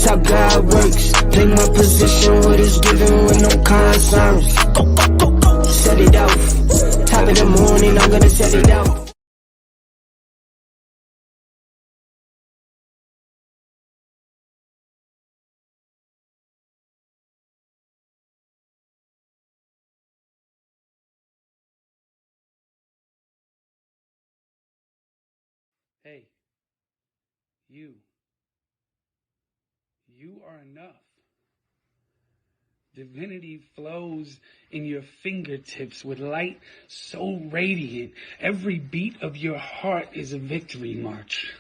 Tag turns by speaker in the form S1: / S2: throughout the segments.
S1: how God works. Play my position, what is given with no concerns. Set it off. Top of the morning, I'm gonna set it off.
S2: Hey, you are enough. Divinity flows in your fingertips with light so radiant. Every beat of your heart is a victory march.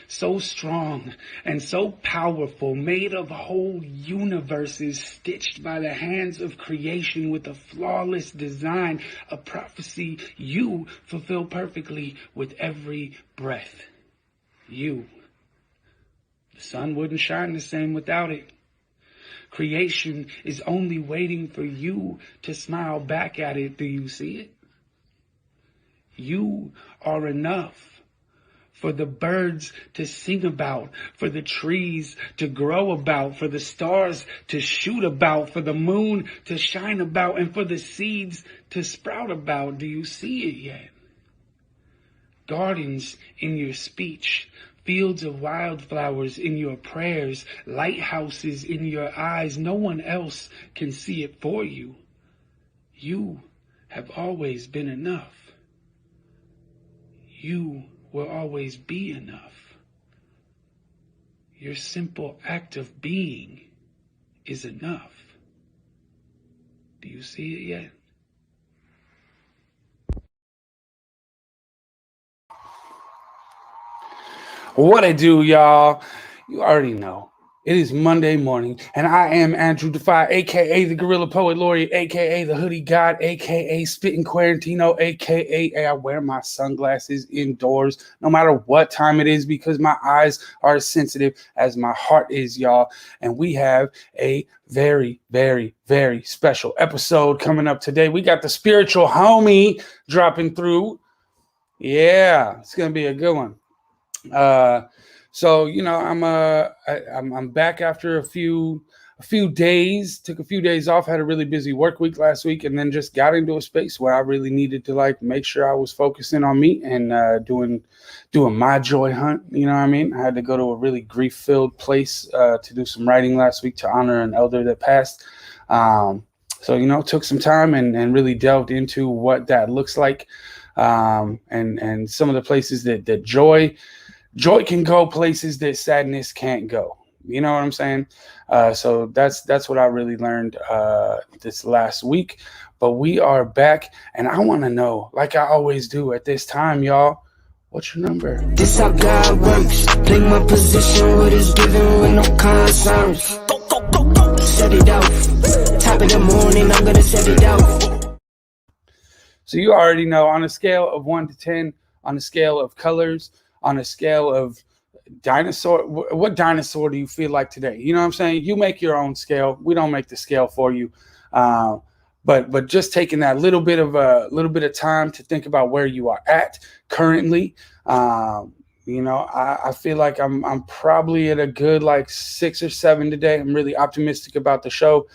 S2: So strong and so powerful, made of whole universes stitched by the hands of creation with a flawless design, a prophecy you fulfill perfectly with every breath. You. The sun wouldn't shine the same without it. Creation is only waiting for you to smile back at it. Do you see it? You are enough for the birds to sing about, for the trees to grow about, for the stars to shoot about, for the moon to shine about, and for the seeds to sprout about. Do you see it yet? Gardens in your speech, fields of wildflowers in your prayers, lighthouses in your eyes. No one else can see it for you. You have always been enough. You will always be enough. Your simple act of being is enough. Do you see it yet? What I do, y'all, you already know. It is Monday morning, and I am Andrew Defy, a.k.a. the Gorilla Poet Laureate, a.k.a. the Hoodie God, a.k.a. Spittin' Quarantino, a.k.a. I wear my sunglasses indoors no matter what time it is because my eyes are as sensitive as my heart is, y'all. And we have a very, very, very special episode coming up today. We got the spiritual homie dropping through. Yeah, it's going to be a good one. So you know, I'm back after a few days. Took a few days off. Had a really busy work week last week, and then just got into a space where I really needed to like make sure I was focusing on me and doing my joy hunt. You know what I mean? I had to go to a really grief-filled place to do some writing last week to honor an elder that passed. So you know, took some time and really delved into what that looks like, and some of the places that joy can go, places that sadness can't go. You know what I'm saying? So that's what I really learned this last week. But we are back, and I want to know, like I always do at this time, y'all, what's your number?
S1: This how God works. Play my position, what is given with no concerns. Set it off. Top of the morning, I'm gonna set it off.
S2: So you already know, on a scale of 1 to 10, on a scale of colors, on a scale of dinosaur, what dinosaur do you feel like today? You know what I'm saying? You make your own scale. We don't make the scale for you. But just taking that little bit of time to think about where you are at currently. You know, I feel like I'm probably at a good like 6 or 7 today. I'm really optimistic about the show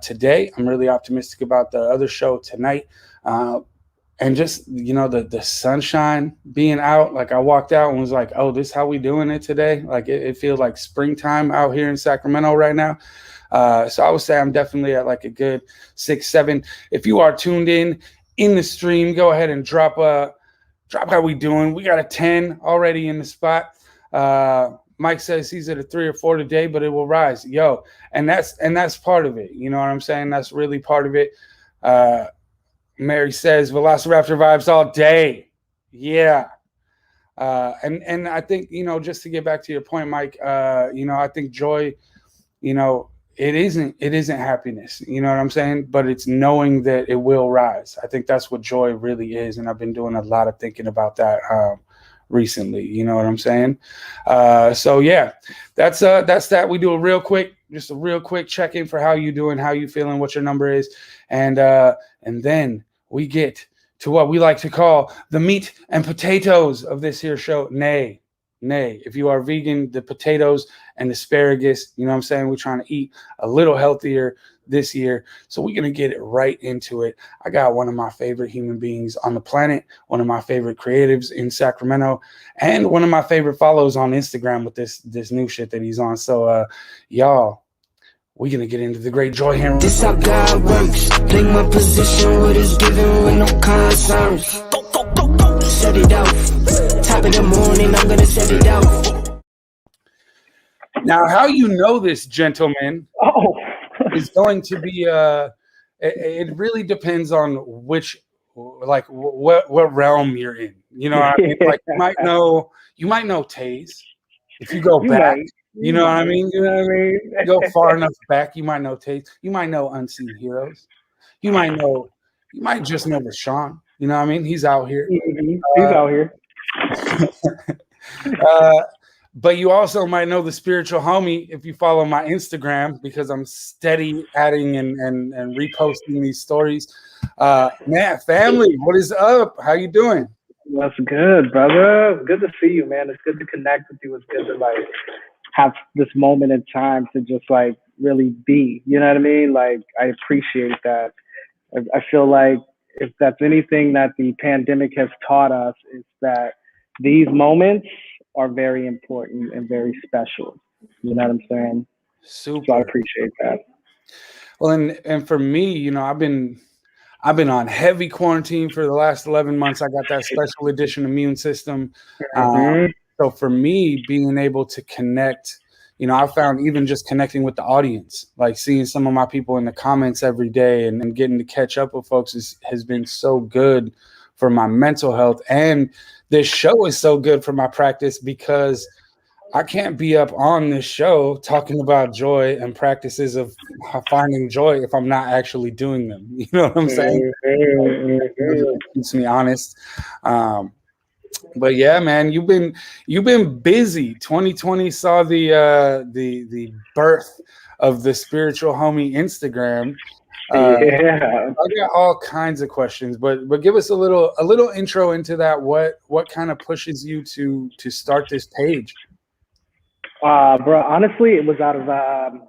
S2: today. I'm really optimistic about the other show tonight. And just, you know, the sunshine being out, like I walked out and was like, oh, this is how we doing it today. Like it feels like springtime out here in Sacramento right now. So I would say I'm definitely at like a good 6, 7. If you are tuned in the stream, go ahead and drop how we doing. We got a 10 already in the spot. Mike says he's at a 3 or 4 today, but it will rise. Yo, and that's part of it. You know what I'm saying? That's really part of it. Mary says Velociraptor vibes all day. Yeah. And I think, you know, just to get back to your point, Mike, you know, I think joy, you know, it isn't happiness, you know what I'm saying? But it's knowing that it will rise. I think that's what joy really is. And I've been doing a lot of thinking about that recently. You know what I'm saying? So yeah, that's that. We do a real quick check-in for how you doing, how you feeling, what your number is. And then we get to what we like to call the meat and potatoes of this here show. Nay, nay. If you are vegan, the potatoes and asparagus, you know what I'm saying? We're trying to eat a little healthier this year. So we're going to get it right into it. I got one of my favorite human beings on the planet, one of my favorite creatives in Sacramento, and one of my favorite follows on Instagram with this new shit that he's on. So y'all, we're going to get into the great Joy Hammer.
S1: This how God works. Take my position, what is given with no concerns. Go, go, go, go. Set it out. Top of the morning, I'm gonna set it out.
S2: Now, how you know this, gentleman, is going to be it really depends on which, like, what realm you're in. You know what I mean? Like, you might know Taze if you go back. You know what I mean? You know what I mean? You go far enough back, you might know Taze. You might know Unseen Heroes. You might just know Roshaun. You know what I mean? He's out here.
S3: He's out here.
S2: But you also might know the spiritual homie if you follow my Instagram, because I'm steady adding and reposting these stories. Matt, family, what is up? How you doing?
S3: That's good, brother. Good to see you, man. It's good to connect with you. It's good to like have this moment in time to just like really be. You know what I mean? Like, I appreciate that. I feel like if that's anything that the pandemic has taught us, is that these moments are very important and very special. You know what I'm saying?
S2: Super.
S3: So I appreciate that.
S2: Well, and for me, you know, I've been on heavy quarantine for the last 11 months. I got that special edition immune system. So for me, being able to connect, you know, I found even just connecting with the audience, like seeing some of my people in the comments every day and getting to catch up with folks has been so good for my mental health. And this show is so good for my practice, because I can't be up on this show talking about joy and practices of finding joy if I'm not actually doing them. You know what I'm saying? It keeps me honest. But yeah, man, you've been busy. 2020 saw the birth of the spiritual homie Instagram. I got all kinds of questions, but give us a little intro into that. What kind of pushes you to start this page?
S3: Bro, honestly, it was out of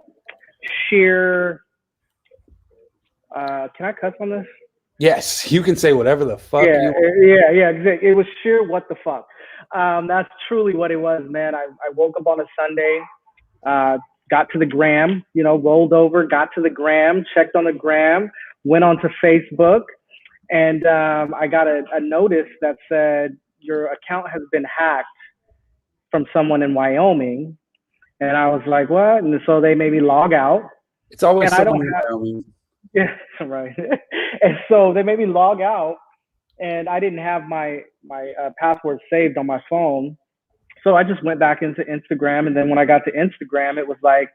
S3: sheer. Can I cuss on this?
S2: Yes, you can say whatever the fuck.
S3: Yeah. It was sheer what the fuck. That's truly what it was, man. I woke up on a Sunday, got to the gram, you know, rolled over, got to the gram, checked on the gram, went onto Facebook, and I got a notice that said your account has been hacked from someone in Wyoming. And I was like, what? And so they made me log out.
S2: It's always someone in Wyoming.
S3: Yeah, right. And so they made me log out, and I didn't have my password saved on my phone. So I just went back into Instagram. And then when I got to Instagram, it was like,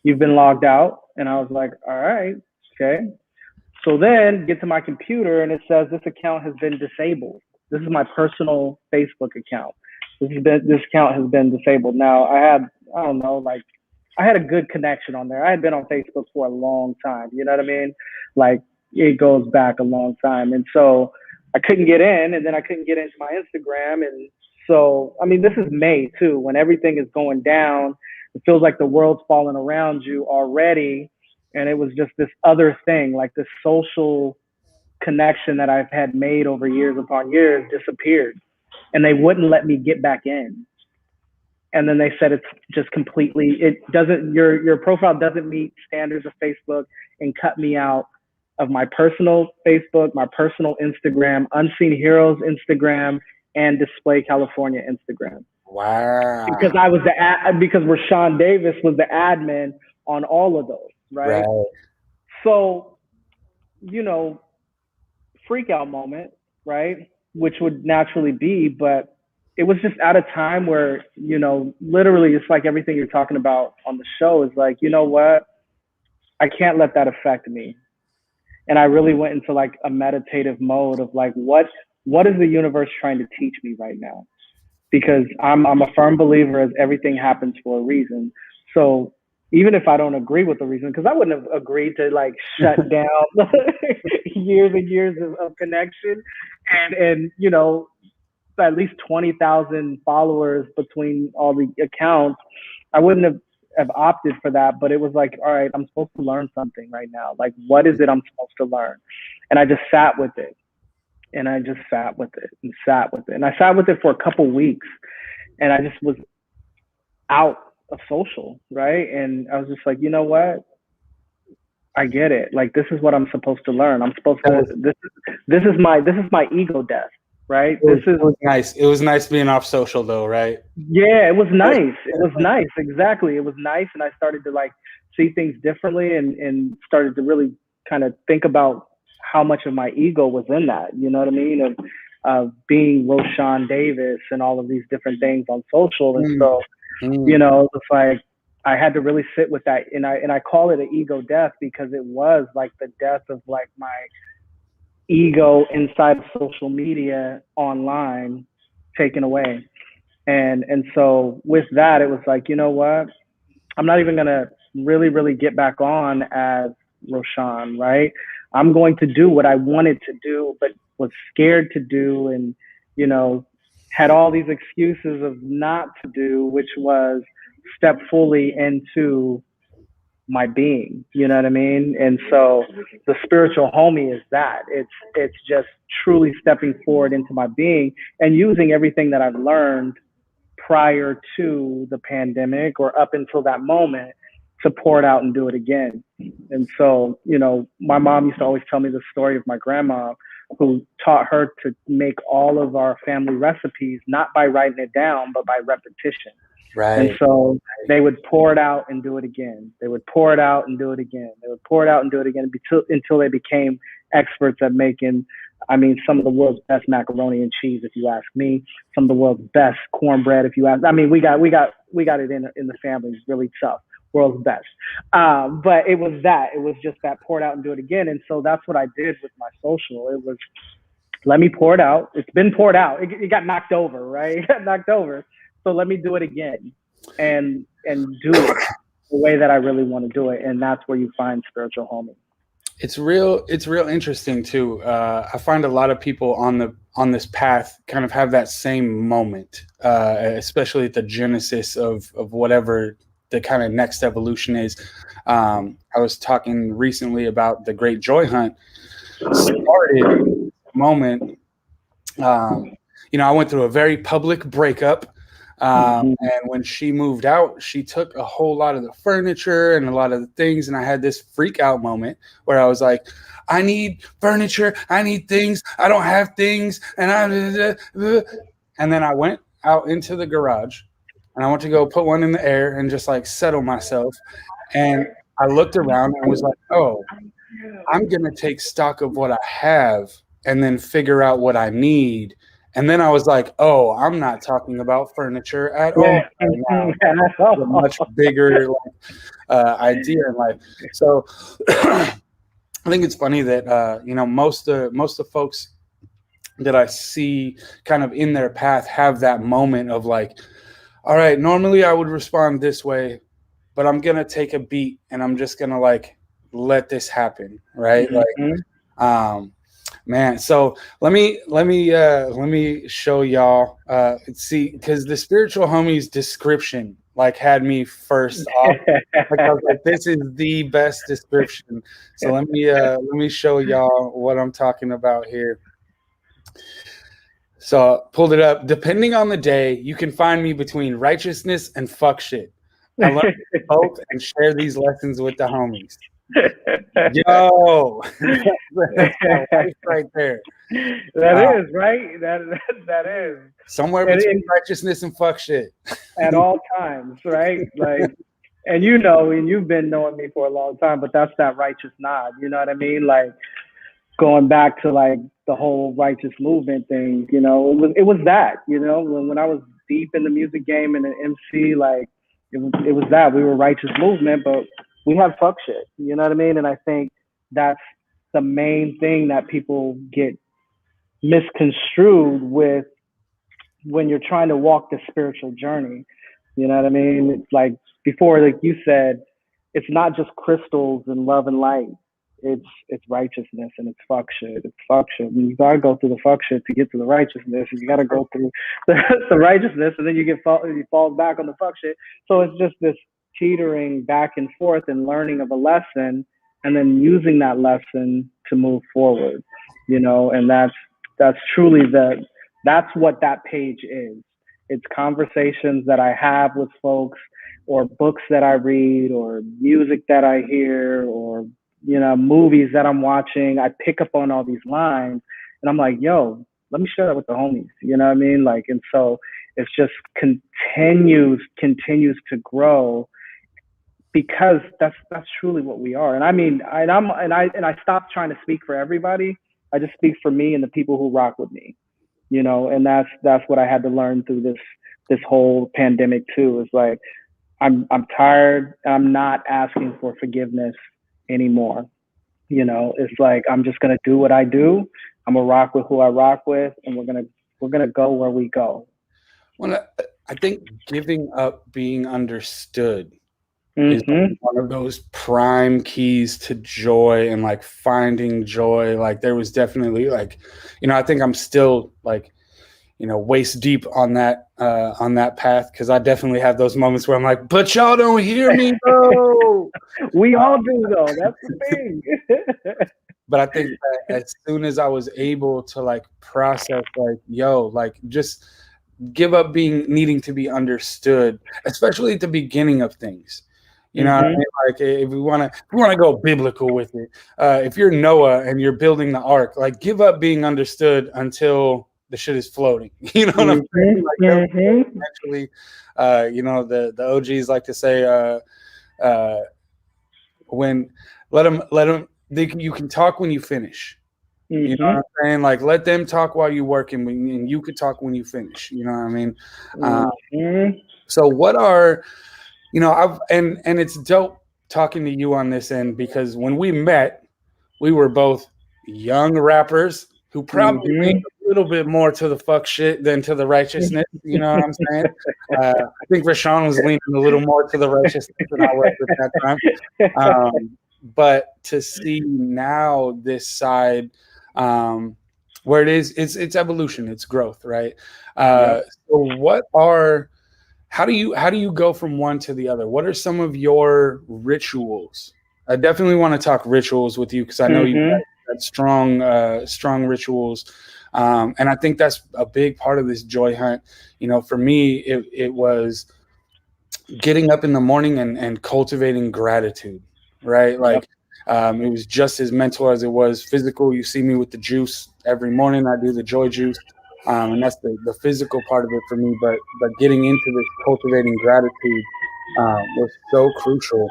S3: you've been logged out. And I was like, all right, okay. So then get to my computer, and it says this account has been disabled. This is my personal Facebook account. This account has been disabled. Now I had a good connection on there. I had been on Facebook for a long time. You know what I mean? Like, it goes back a long time. And so I couldn't get in, and then I couldn't get into my Instagram. And so, I mean, this is May too, when everything is going down. It feels like the world's falling around you already. And it was just this other thing, like this social connection that I've had made over years upon years disappeared. And they wouldn't let me get back in. And then they said it's just completely, your profile doesn't meet standards of Facebook, and cut me out of my personal Facebook, my personal Instagram, Unseen Heroes Instagram, and Display California Instagram.
S2: Wow.
S3: Because because Roshaun Davis was the admin on all of those, right? So, you know, freak out moment, right? Which would naturally be, but it was just at a time where, you know, literally it's like everything you're talking about on the show is like, you know what? I can't let that affect me. And I really went into like a meditative mode of like, what is the universe trying to teach me right now? Because I'm a firm believer as everything happens for a reason. So even if I don't agree with the reason, because I wouldn't have agreed to like shut down years and years of connection and, you know, at least 20,000 followers between all the accounts, I wouldn't have opted for that. But it was like, all right, I'm supposed to learn something right now. Like, what is it I'm supposed to learn? And I just sat with it. And I just sat with it and sat with it. And I sat with it for a couple weeks. And I just was out of social, right? And I was just like, you know what? I get it. Like, this is what I'm supposed to learn. I'm supposed to. This is my ego death, right?
S2: It was nice. It was nice being off social, though, right?
S3: Yeah, it was nice. It was nice. Exactly. It was nice, and I started to like see things differently, and started to really kind of think about how much of my ego was in that. You know what I mean? Of being Roshaun Davis and all of these different things on social, and so you know, it's like I had to really sit with that, and I call it an ego death because it was like the death of like my ego inside of social media online taken away. And so with that, it was like, you know what? I'm not even gonna really get back on as Roshaun, right? I'm going to do what I wanted to do, but was scared to do, and you know, had all these excuses of not to do, which was step fully into my being. You know what I mean? And so the spiritual homie is that. It's just truly stepping forward into my being and using everything that I've learned prior to the pandemic or up until that moment to pour it out and do it again. And so, you know, my mom used to always tell me the story of my grandma who taught her to make all of our family recipes, not by writing it down, but by repetition.
S2: Right.
S3: And so they would pour it out and do it again. They would pour it out and do it again. They would pour it out and do it again until they became experts at making, I mean, some of the world's best macaroni and cheese, if you ask me. Some of the world's best cornbread, if you ask. I mean, we got it in the family. It's really tough. World's best. But it was that. It was just that pour it out and do it again. And so that's what I did with my social. It was, let me pour it out. It's been poured out. It got knocked over, right? It got knocked over. So let me do it again and do it the way that I really want to do it. And that's where you find spiritual homie.
S2: It's real interesting too. I find a lot of people on this path kind of have that same moment, especially at the genesis of whatever the kind of next evolution is. I was talking recently about the Great Joy Hunt started moment. You know, I went through a very public breakup. And when she moved out, she took a whole lot of the furniture and a lot of the things. And I had this freak out moment where I was like, I need furniture. I need things. I don't have things. And then I went out into the garage and I went to go put one in the air and just like settle myself. And I looked around and was like, oh, I'm going to take stock of what I have and then figure out what I need. And then I was like, oh, I'm not talking about furniture at all right now. It's a much bigger idea in life. So I think it's funny that, you know, most of folks that I see kind of in their path have that moment of like, all right, normally I would respond this way, but I'm going to take a beat and I'm just going to like let this happen. Right. Like, man, so let me show y'all. See, because the spiritual homie's description like had me first off. Because like, this is the best description. So let me show y'all what I'm talking about here. So I pulled it up. Depending on the day, you can find me between righteousness and fuck shit. I learn both and share these lessons with the homies. Yo, that's my life right there.
S3: That is right. That is
S2: somewhere between righteousness and fuck shit
S3: at all times, right? Like, and you know, and you've been knowing me for a long time, but that's that righteous nod. You know what I mean? Like going back to like the whole righteous movement thing. You know, it was that. You know, when I was deep in the music game and the MC, like it was that we were righteous movement, but we have fuck shit, you know what I mean? And I think that's the main thing that people get misconstrued with when you're trying to walk the spiritual journey. You know what I mean? It's like before, like you said, it's not just crystals and love and light. it's righteousness and it's fuck shit. It's fuck shit. And you gotta go through the fuck shit to get to the righteousness, and you gotta go through the righteousness, and then you fall back on the fuck shit. So it's just this teetering back and forth and learning of a lesson, and then using that lesson to move forward. And that's truly that's what that page is. It's conversations that I have with folks, or books that I read, or music that I hear, or movies that I'm watching. I pick up on all these lines, and I'm like, yo, let me share that with the homies. You know what I mean? Like, and so it's just continues to grow, because that's truly what we are. And I mean, I stopped trying to speak for everybody. I just speak for me and the people who rock with me. And that's what I had to learn through this whole pandemic too. Is like, I'm tired. I'm not asking for forgiveness anymore. It's like, I'm just gonna do what I do. I'm gonna rock with who I rock with, and we're gonna go where we go.
S2: Well, I think giving up being understood is one of those prime keys to joy, and like finding joy. Like, there was definitely like, I think I'm still like, waist deep on that path, because I definitely have those moments where I'm like, but y'all don't hear me though.
S3: We all do though. That's the thing.
S2: But I think that as soon as I was able to like process, like, yo, like, just give up needing to be understood, especially at the beginning of things. What I mean? Like, if we want to go biblical with it, if you're Noah and you're building the ark, like, give up being understood until the shit is floating. You know what I'm saying? Like, eventually, the OGs like to say, when let them, you can talk when you finish. You know what I'm saying? Like, let them talk while you're working, and you could talk when you finish. You know what I mean? So what are, and it's dope talking to you on this end, because when we met, we were both young rappers who probably leaned a little bit more to the fuck shit than to the righteousness. You know what I'm saying? I think Roshaun was leaning a little more to the righteousness than I was at that time. But to see now this side, where it's evolution, it's growth, right? So how do you go from one to the other? What are some of your rituals? I definitely want to talk rituals with you, because I know you got strong rituals. And I think that's a big part of this joy hunt. For me, it was getting up in the morning and cultivating gratitude, right? Like, it was just as mental as it was physical. You see me with the juice every morning. I do the joy juice. And that's the physical part of it for me. But getting into this cultivating gratitude was so crucial.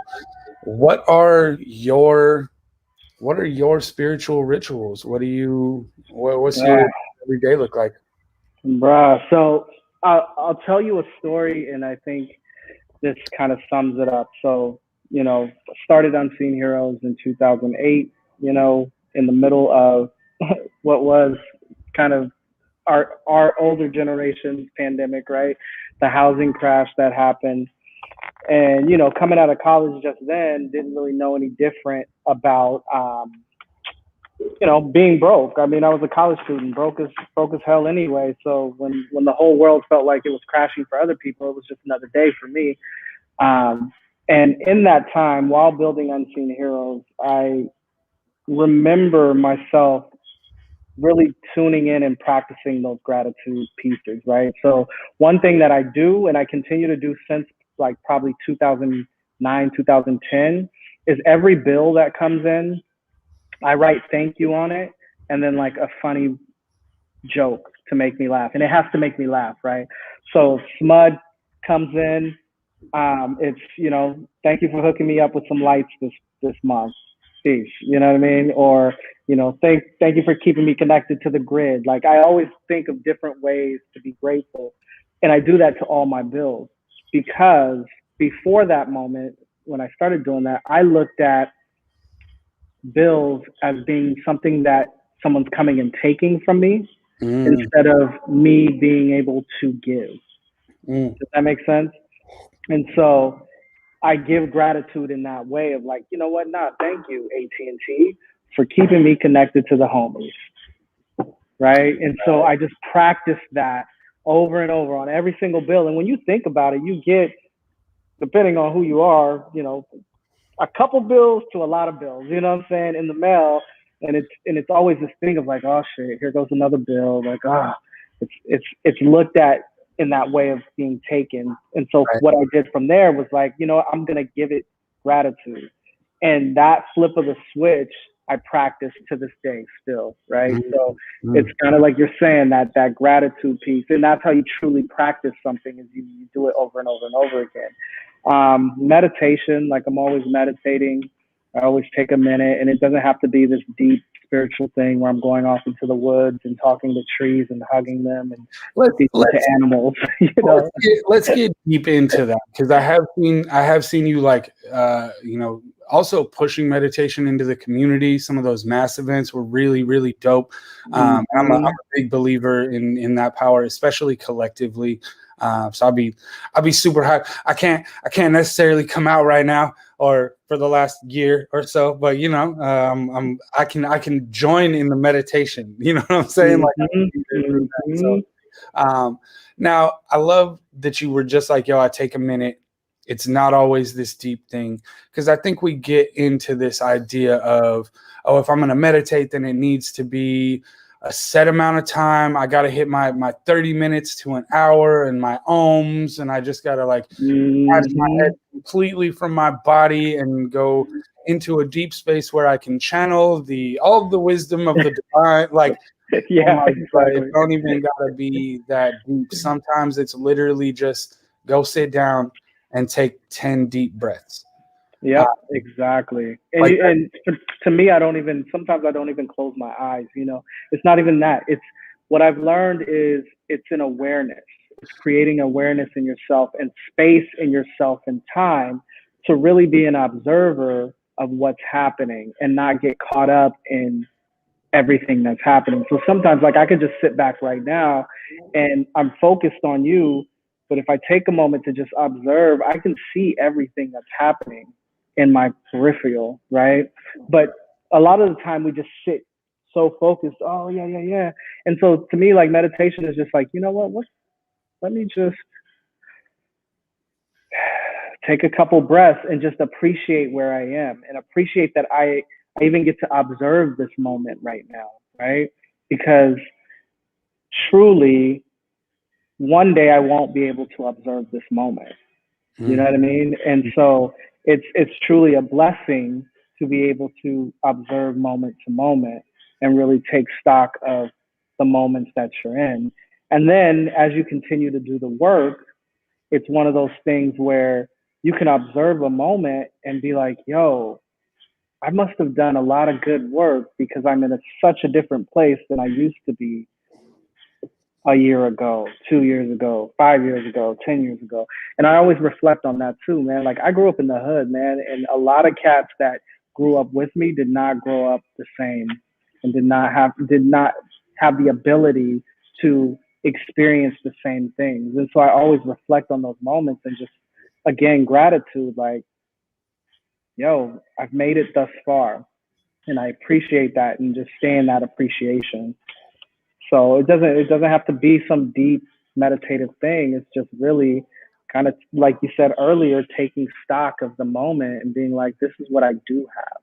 S2: What are your spiritual rituals? What's your every day look like?
S3: Bruh, so I'll tell you a story, and I think this kind of sums it up. So, started Unseen Heroes in 2008, in the middle of what was kind of our older generation's pandemic, right? The housing crash that happened. And, coming out of college just then, didn't really know any different about, being broke. I mean, I was a college student, broke as hell anyway. So when the whole world felt like it was crashing for other people, it was just another day for me. And in that time, while building Unseen Heroes, I remember myself really tuning in and practicing those gratitude pieces, right? So one thing that I do, and I continue to do since like probably 2009, 2010, is every bill that comes in, I write thank you on it, and then like a funny joke to make me laugh. And it has to make me laugh, right? So SMUD comes in, it's, thank you for hooking me up with some lights this month. Peace. You know what I mean? Or, thank you for keeping me connected to the grid. Like, I always think of different ways to be grateful. And I do that to all my bills, because before that moment, when I started doing that, I looked at bills as being something that someone's coming and taking from me instead of me being able to give. Does that make sense? And so I give gratitude in that way of like, you know what? Nah, thank you, AT&T, for keeping me connected to the homies, right? And so I just practice that over and over on every single bill. And when you think about it, you get, depending on who you are, a couple bills to a lot of bills, you know what I'm saying, in the mail. And it's always this thing of like, oh shit, here goes another bill. Like, it's looked at in that way of being taken. And so
S2: Right.
S3: what I did from there was like, I'm gonna give it gratitude. And that flip of the switch, I practice to this day still, right? So
S2: Mm-hmm.
S3: it's kind of like you're saying, that gratitude piece, and that's how you truly practice something, is you do it over and over and over again. Meditation, like I'm always meditating. I always take a minute, and it doesn't have to be this deep spiritual thing where I'm going off into the woods and talking to trees and hugging them and speaking to animals.
S2: Let's get deep into that, because I have seen you like also pushing meditation into the community. Some of those mass events were really, really dope. I'm a big believer in that power, especially collectively. So I'll be super high. I can't necessarily come out right now or for the last year or so, but I can join in the meditation. You know what I'm saying? So now I love that you were just like, yo, I take a minute. It's not always this deep thing, because I think we get into this idea of, oh, if I'm going to meditate, then it needs to be a set amount of time. I got to hit my 30 minutes to an hour and my ohms, and I just got to like detach my head completely from my body and go into a deep space where I can channel all of the wisdom of the divine. Like,
S3: yeah,
S2: exactly. It don't even gotta be that deep. Sometimes it's literally just go sit down and take 10 deep breaths.
S3: Yeah, exactly. And to me, sometimes I don't even close my eyes. It's not even that. It's what I've learned is it's an awareness. It's creating awareness in yourself and space in yourself and time to really be an observer of what's happening and not get caught up in everything that's happening. So sometimes, like, I could just sit back right now and I'm focused on you, but if I take a moment to just observe, I can see everything that's happening in my peripheral, right? But a lot of the time we just sit so focused, oh yeah. And so to me, like, meditation is just like, you know what, let me just take a couple breaths and just appreciate where I am and appreciate that I even get to observe this moment right now, right? Because truly, one day I won't be able to observe this moment. You know what I mean? And so it's truly a blessing to be able to observe moment to moment and really take stock of the moments that you're in. And then as you continue to do the work, it's one of those things where you can observe a moment and be like, yo, I must have done a lot of good work because I'm in such a different place than I used to be a year ago, 2 years ago, 5 years ago, 10 years ago. And I always reflect on that too, man. Like, I grew up in the hood, man, and a lot of cats that grew up with me did not grow up the same and did not have the ability to experience the same things. And so I always reflect on those moments and just, again, gratitude, like, yo, I've made it thus far. And I appreciate that and just stay in that appreciation. So it doesn't have to be some deep meditative thing. It's just really kind of like you said earlier, taking stock of the moment and being like, this is what I do have.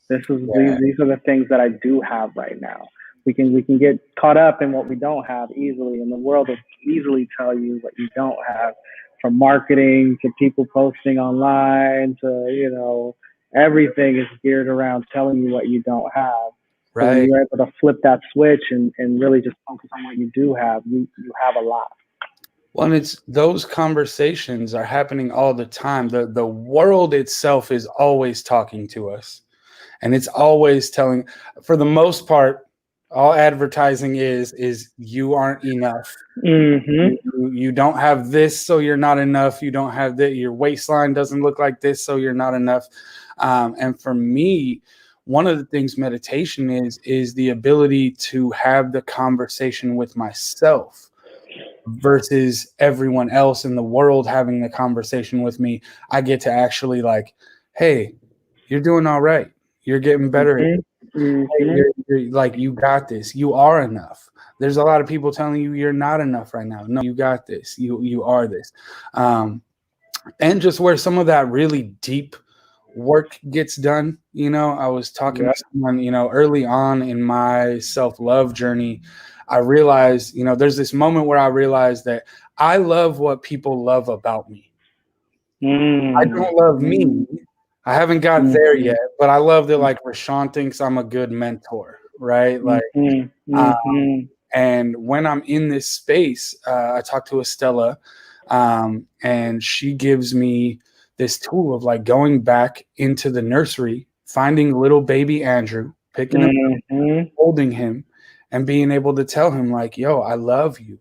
S3: These are the things that I do have right now. We can get caught up in what we don't have easily, and the world will easily tell you what you don't have, from marketing to people posting online to everything is geared around telling you what you don't have. So when you're able to flip that switch and really just focus on what you do have, you have a lot.
S2: Well, and it's those conversations are happening all the time. The world itself is always talking to us, and it's always telling, for the most part, all advertising is you aren't enough. You don't have this, so you're not enough. You don't have that. Your waistline doesn't look like this, so you're not enough. And for me, one of the things meditation is the ability to have the conversation with myself versus everyone else in the world having the conversation with me. I get to actually like, hey, you're doing all right. You're getting better.
S3: Mm-hmm.
S2: Hey, you're like, you got this. You are enough. There's a lot of people telling you you're not enough right now. No, you got this. You are this. And just where some of that really deep work gets done. I was talking to someone, early on in my self-love journey. I realized, there's this moment where I realized that I love what people love about me. I don't love me. I haven't got there yet, but I love that like Roshaun thinks I'm a good mentor, right? Like, and when I'm in this space, I talked to Estella, and she gives me this tool of like going back into the nursery, finding little baby Andrew, picking him up, holding him, and being able to tell him like, yo, I love you.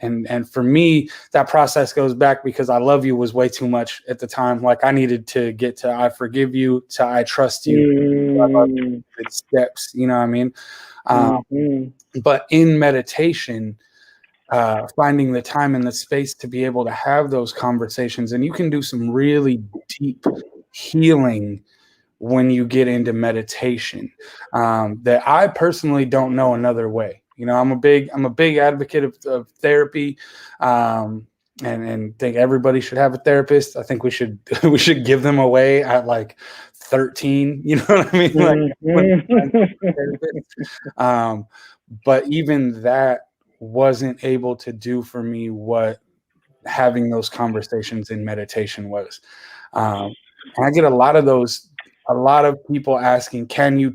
S2: And for me, that process goes back because I love you was way too much at the time. Like I needed to get to I forgive you, to I trust you. I love you. It's steps, you know what I mean? But in meditation, finding the time and the space to be able to have those conversations, and you can do some really deep healing when you get into meditation, that I personally don't know another way. I'm a big advocate of therapy, and think everybody should have a therapist. I think we should give them away at like 13. You know what I mean? Like, but even that wasn't able to do for me what having those conversations in meditation was. And I get a lot of people asking, can you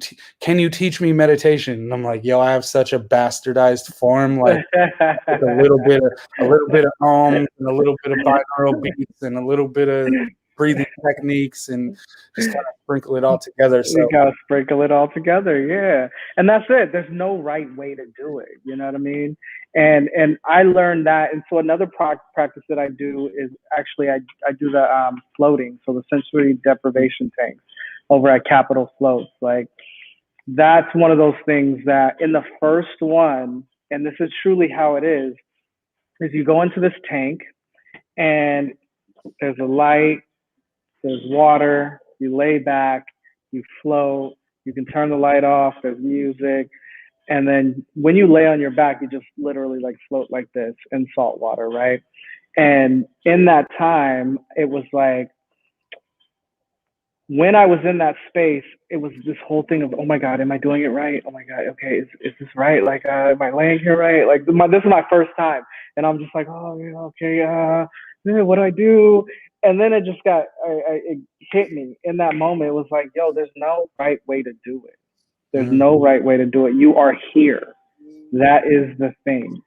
S2: teach me meditation? And I'm like, yo, I have such a bastardized form, like a little bit of and a little bit of binaural beats and a little bit of breathing techniques, and just kind of sprinkle it all together. So
S3: you gotta sprinkle it all together, yeah. And that's it. There's no right way to do it. You know what I mean? And I learned that. And so another practice that I do is actually I do the floating, so the sensory deprivation tanks over at Capital Floats. Like that's one of those things that in the first one, and this is truly how it is you go into this tank and there's a light, there's water, you lay back, you float, you can turn the light off, there's music. And then when you lay on your back, you just literally like float like this in salt water, right? And in that time, it was like, when I was in that space, it was this whole thing of, oh my God, am I doing it right? Oh my God, okay, is this right? Like, am I laying here right? Like, this is my first time. And I'm just like, oh, yeah, okay, what do I do? And then it just it hit me in that moment. It was like, yo, there's no right way to do it. There's no right way to do it. You are here. That is the thing.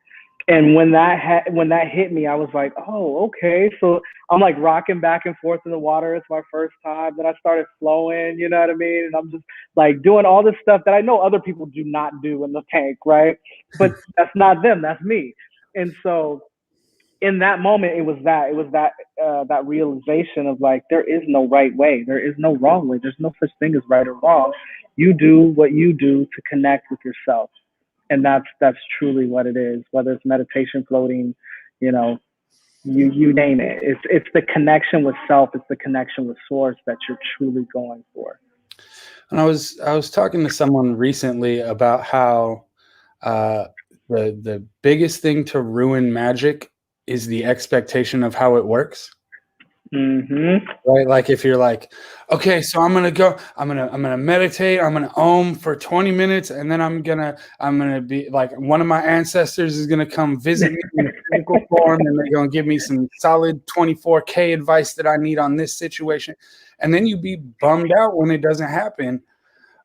S3: And when that hit me, I was like, oh, okay. So I'm like rocking back and forth in the water. It's my first time. Then I started flowing, you know what I mean? And I'm just like doing all this stuff that I know other people do not do in the tank, right? But that's not them. That's me. And so in that moment, it was that realization of like, there is no right way. There is no wrong way. There's no such thing as right or wrong. You do what you do to connect with yourself. And that's truly what it is, whether it's meditation, floating, you name it. It's the connection with self. It's the connection with source that you're truly going for.
S2: And I was talking to someone recently about how the biggest thing to ruin magic is the expectation of how it works. Right? Like if you're like, okay, so I'm gonna meditate, I'm gonna om for 20 minutes, and then I'm gonna be like, one of my ancestors is gonna come visit me in a physical form, and they're gonna give me some solid 24K advice that I need on this situation, and then you be bummed out when it doesn't happen,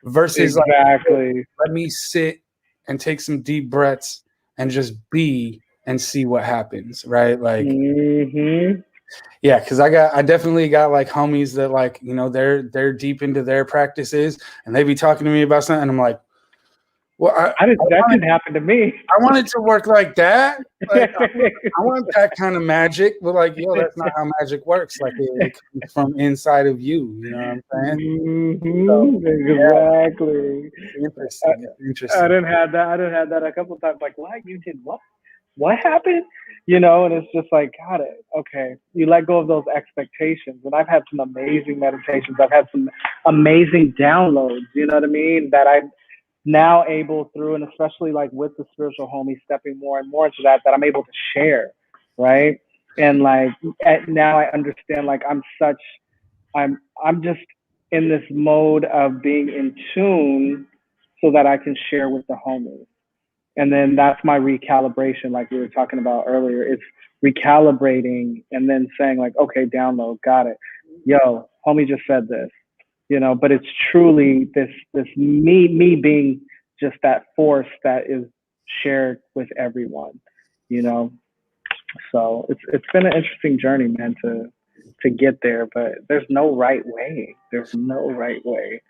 S2: versus
S3: exactly.
S2: Like, let me sit and take some deep breaths and just be and see what happens, right? Like yeah, because I definitely got like homies that like, they're deep into their practices, and they be talking to me about something, and I'm like, well,
S3: that didn't happen to me.
S2: I want it to work like that. Like, I want that kind of magic, but like, yo, that's not how magic works. Like it comes from inside of you. You know what I'm saying? So,
S3: exactly.
S2: Yeah, interesting.
S3: I didn't have that. I didn't have that a couple of times. Like, what? You did what? what happened? You know, and it's just like, got it. Okay. You let go of those expectations. And I've had some amazing meditations. I've had some amazing downloads, you know what I mean? That I'm now able through, and especially like with the spiritual homie stepping more and more into that, that I'm able to share. Right. And like now I understand like I'm just in this mode of being in tune so that I can share with the homies. And then that's my recalibration, like we were talking about earlier. It's recalibrating and then saying like, okay, download, got it. Yo, homie just said this, you know, but it's truly this me being just that force that is shared with everyone, you know. So it's been an interesting journey, man, to get there, but there's no right way. There's no right way.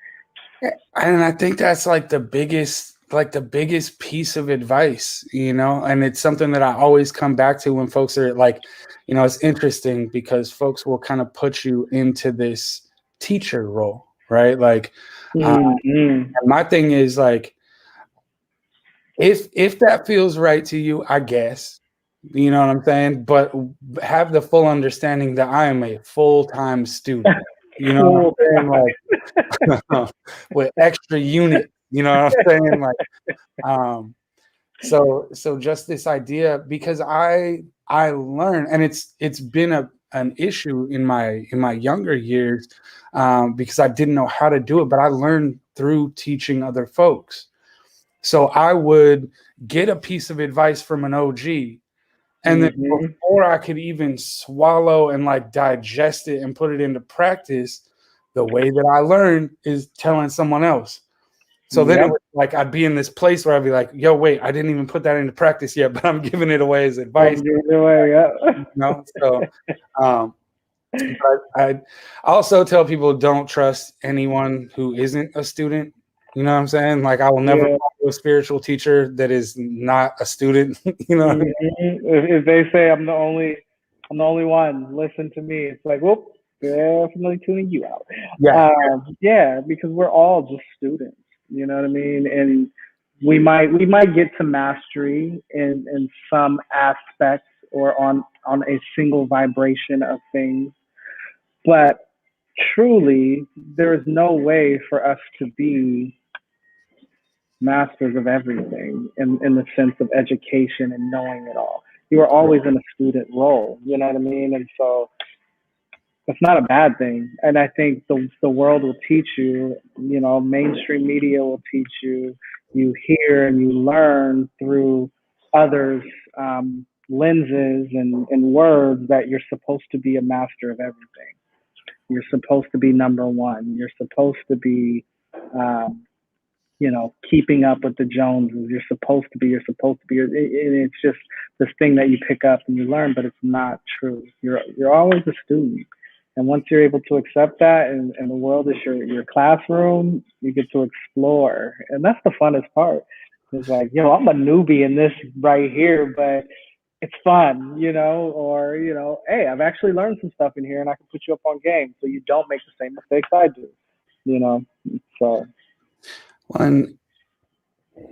S2: And I think that's like the biggest piece of advice, you know, and it's something that I always come back to when folks are like, you know, it's interesting because folks will kind of put you into this teacher role, right? Like,
S3: Mm-hmm.
S2: my thing is like, if that feels right to you, I guess, you know what I'm saying, but have the full understanding that I am a full-time student. You know what I'm saying? Like with extra unit, you know what I'm saying? Like, so just this idea, because I learn, and it's been an issue in my younger years, because I didn't know how to do it, but I learned through teaching other folks. So I would get a piece of advice from an OG, and then
S3: Mm-hmm.
S2: before I could even swallow and like digest it and put it into practice, the way that I learned is telling someone else. So then it
S3: Yep.
S2: was like I'd be in this place where I'd be like, yo, wait, I didn't even put that into practice yet, but I'm giving it away as advice.
S3: Yeah.
S2: You know? So but I also tell people don't trust anyone who isn't a student. You know what I'm saying? Like I will never
S3: Yeah.
S2: follow a spiritual teacher that is not a student. You know what I mean?
S3: If they say I'm the only one, listen to me. It's like, whoop, definitely tuning you out.
S2: Yeah.
S3: Yeah, because we're all just students. You know what I mean? And we might get to mastery in some aspects or on a single vibration of things, but truly, there is no way for us to be masters of everything in the sense of education and knowing it all. You are always in a student role, you know what I mean? And so it's not a bad thing. And I think the world will teach you, you know, mainstream media will teach you, you hear and you learn through others' lenses and words that you're supposed to be a master of everything. You're supposed to be number one. You're supposed to be um, you know, keeping up with the Joneses. You're supposed to be. And it's just this thing that you pick up and you learn, but it's not true. You're always a student. And once you're able to accept that and the world is your classroom, you get to explore. And that's the funnest part. It's like, yo, I'm a newbie in this right here, but it's fun, you know, or, you know, hey, I've actually learned some stuff in here and I can put you up on game so you don't make the same mistakes I do, you know. So
S2: And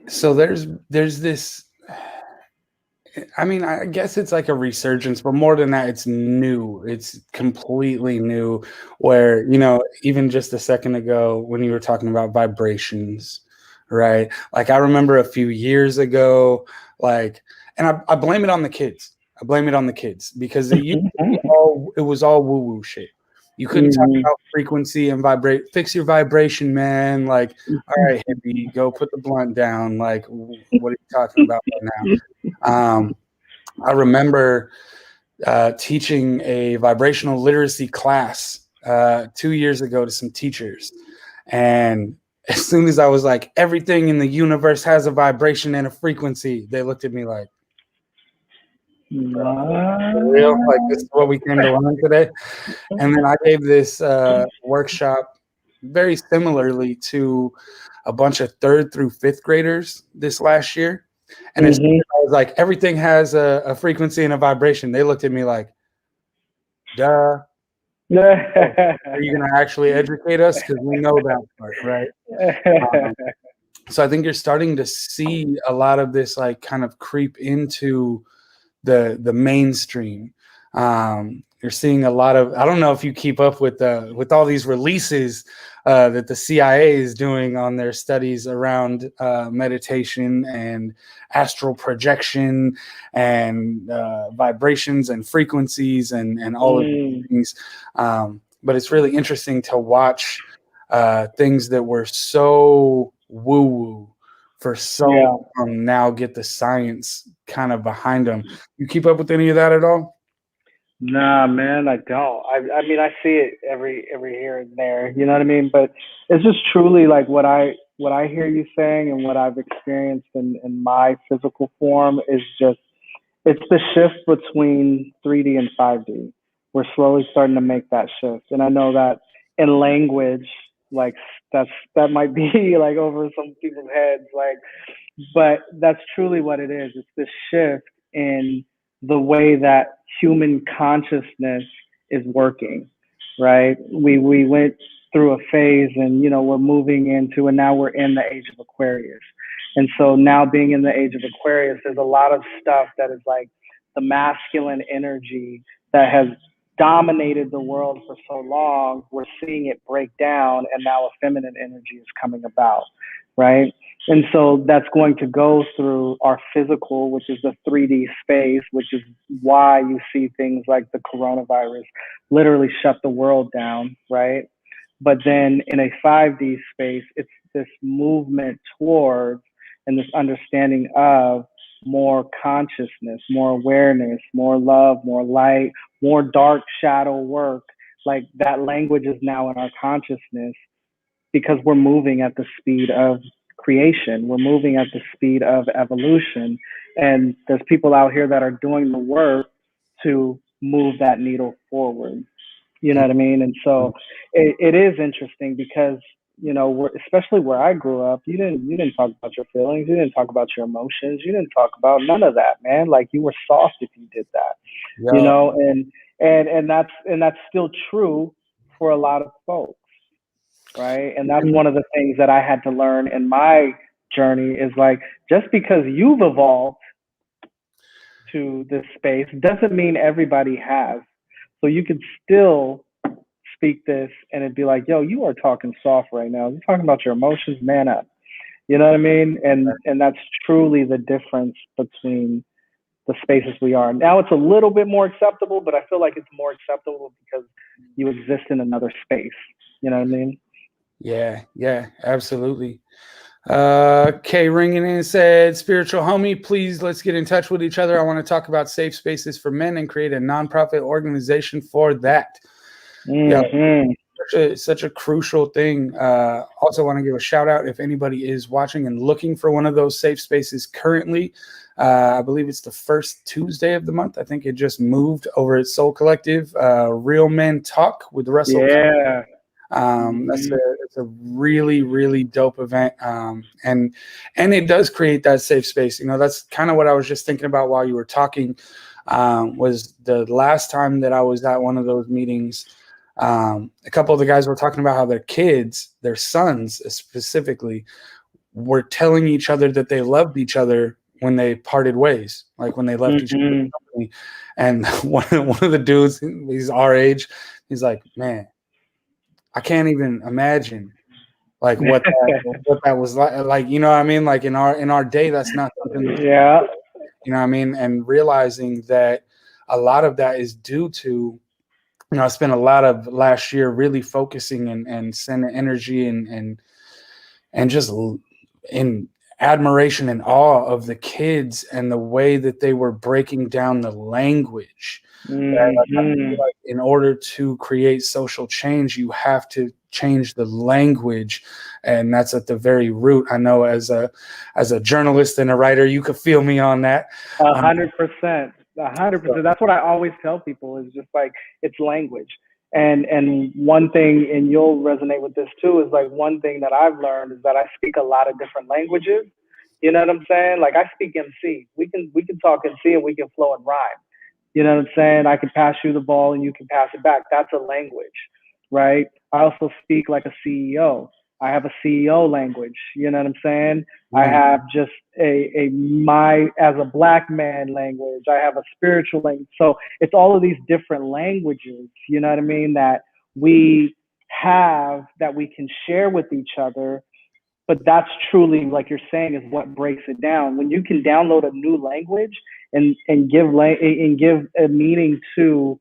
S2: so there's this, I mean, I guess it's like a resurgence, but more than that, it's new. It's completely new. Where, you know, even just a second ago when you were talking about vibrations, right? Like I remember a few years ago, like, and I blame it on the kids. I blame it on the kids because it was all woo woo shit. You couldn't talk about frequency and vibrate. Fix your vibration, man. Like, all right, hippie, go put the blunt down. Like, what are you talking about right now? I remember teaching a vibrational literacy class 2 years ago to some teachers. And as soon as I was like, everything in the universe has a vibration and a frequency, they looked at me like, for real? Like, this is what we came to learn today? And then I gave this workshop very similarly to a bunch of 3rd through 5th graders this last year. And as soon as I was like, everything has a frequency and a vibration, they looked at me like, duh. Are you going to actually educate us? Because we know that part, right? So I think you're starting to see a lot of this like kind of creep into the mainstream. You're seeing a lot of, I don't know if you keep up with all these releases that the CIA is doing on their studies around meditation and astral projection and vibrations and frequencies and all of these things. But it's really interesting to watch things that were so woo-woo for so long now get the science kind of behind them. You keep up with any of that at all?
S3: Nah, man, I don't. I mean, I see it every here and there. You know what I mean? But it's just truly like what I hear you saying and what I've experienced in my physical form is just it's the shift between 3D and 5D. We're slowly starting to make that shift, and I know that in language, like that might be like over some people's heads, like, but that's truly what it is. It's the shift in the way that human consciousness is working, right? We went through a phase, and we're moving into, and now we're in the age of Aquarius. And so now being in the age of Aquarius, there's a lot of stuff that is like the masculine energy that has dominated the world for so long. We're seeing it break down, and now a feminine energy is coming about, right? And so that's going to go through our physical, which is the 3D space, which is why you see things like the coronavirus literally shut the world down, right? But then in a 5D space, it's this movement towards and this understanding of more consciousness, more awareness, more love, more light, more dark shadow work. Like that language is now in our consciousness because we're moving at the speed of creation. We're moving at the speed of evolution. And there's people out here that are doing the work to move that needle forward. You know what I mean? And so it is interesting because, especially where I grew up, you didn't talk about your feelings. You didn't talk about your emotions. You didn't talk about none of that, man. Like you were soft if you did that, and that's still true for a lot of folks. Right. And that's one of the things that I had to learn in my journey is like, just because you've evolved to this space doesn't mean everybody has. So you could still speak this and it'd be like, yo, you are talking soft right now. You're talking about your emotions, man up. You know what I mean? And that's truly the difference between the spaces we are. Now it's a little bit more acceptable, but I feel like it's more acceptable because you exist in another space. You know what I mean?
S2: Yeah, absolutely. Kay ringing in said, spiritual homie, please let's get in touch with each other. I want to talk about safe spaces for men and create a nonprofit organization for that. Such a crucial thing. Also want to give a shout out if anybody is watching and looking for one of those safe spaces currently. I believe it's the first Tuesday of the month. I think it just moved over at Soul Collective. Real Men Talk with Russell.
S3: Yeah.
S2: It's a really, really dope event. And it does create that safe space. That's kind of what I was just thinking about while you were talking, was the last time that I was at one of those meetings. A couple of the guys were talking about how their kids, their sons specifically, were telling each other that they loved each other when they parted ways, like when they left each other's company. And one of the dudes, he's our age, he's like, man, I can't even imagine like what that was like, you know what I mean? Like in our day, that's not something that, you know what I mean? And realizing that a lot of that is due to, I spent a lot of last year really focusing and sending energy and just in admiration and awe of the kids and the way that they were breaking down the language. Like in order to create social change, you have to change the language, and that's at the very root. I know as a journalist and a writer, you could feel me on that.
S3: 100%. 100%. That's what I always tell people is just like, it's language. And one thing, and you'll resonate with this too, is like one thing that I've learned is that I speak a lot of different languages. You know what I'm saying? Like I speak MC. We can talk MC and we can flow and rhyme. You know what I'm saying? I can pass you the ball and you can pass it back. That's a language, right? I also speak like a CEO. I have a CEO language. You know what I'm saying? I
S2: Mm.
S3: have just my as a black man language. I have a spiritual language. So it's all of these different languages, you know what I mean, that we have that we can share with each other. But that's truly, like you're saying, is what breaks it down. When you can download a new language and give a meaning to,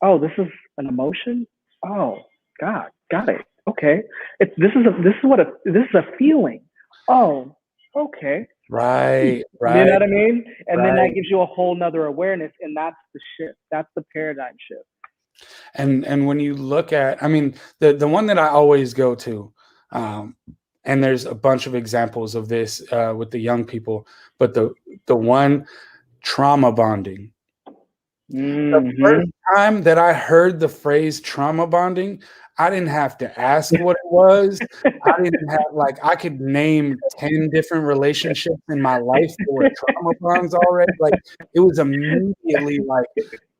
S3: oh, this is an emotion. Oh, God, got it. Okay, this is a feeling. Oh, okay.
S2: Right,
S3: You know
S2: right,
S3: what I mean? And then that
S2: right.
S3: gives you a whole nother awareness, and that's the shift. That's the paradigm shift.
S2: And when you look at, I mean, the one that I always go to, um, and there's a bunch of examples of this with the young people, but the one, trauma bonding. The first
S3: Mm-hmm.
S2: time that I heard the phrase trauma bonding, I didn't have to ask what it was. I didn't have, like, I could name 10 different relationships in my life that were trauma bonds already. Like, it was immediately like,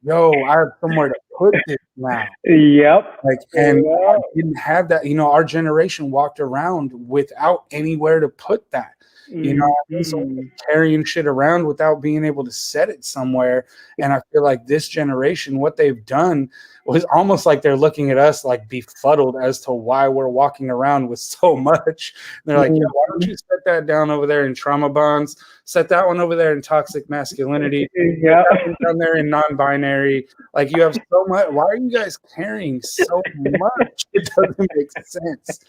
S2: yo, I have somewhere to put this now.
S3: Yep.
S2: Like, and I
S3: Yep.
S2: didn't have that. Our generation walked around without anywhere to put that. What I mean? So
S3: Mm-hmm.
S2: carrying shit around without being able to set it somewhere. And I feel like this generation, what they've done was almost like they're looking at us like befuddled as to why we're walking around with so much. They're like, yo, why don't you set that down over there in trauma bonds? Set that one over there in toxic masculinity. Set
S3: Yep.
S2: that one down there in non-binary. Like, you have so much. Why are you guys carrying so much? It doesn't make sense.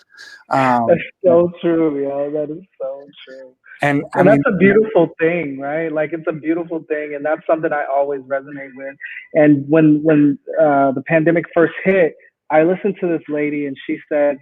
S3: That's so true, yo. That is so true.
S2: And I
S3: And that's
S2: mean,
S3: a beautiful thing, right? Like it's a beautiful thing, and that's something I always resonate with. And when the pandemic first hit, I listened to this lady, and she said,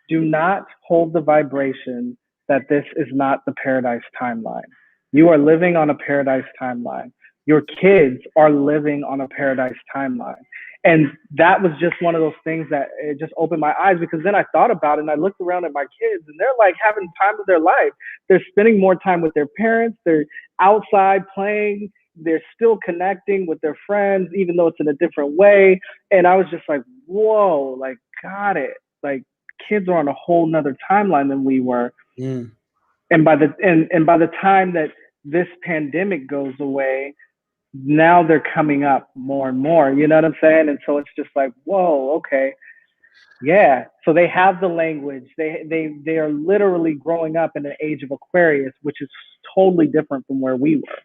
S3: "Do not hold the vibration that this is not the paradise timeline. You are living on a paradise timeline. Your kids are living on a paradise timeline." And that was just one of those things that it just opened my eyes, because then I thought about it and I looked around at my kids, and they're like having time of their life. They're spending more time with their parents. They're outside playing. They're still connecting with their friends, even though it's in a different way. And I was just like, whoa, like, got it. Like, kids are on a whole nother timeline than we were.
S2: mm,
S3: And by the time that this pandemic goes away, now they're coming up more and more. You know what I'm saying? And so it's just like, whoa, okay. Yeah. So they have the language. They are literally growing up in an age of Aquarius, which is totally different from where we were.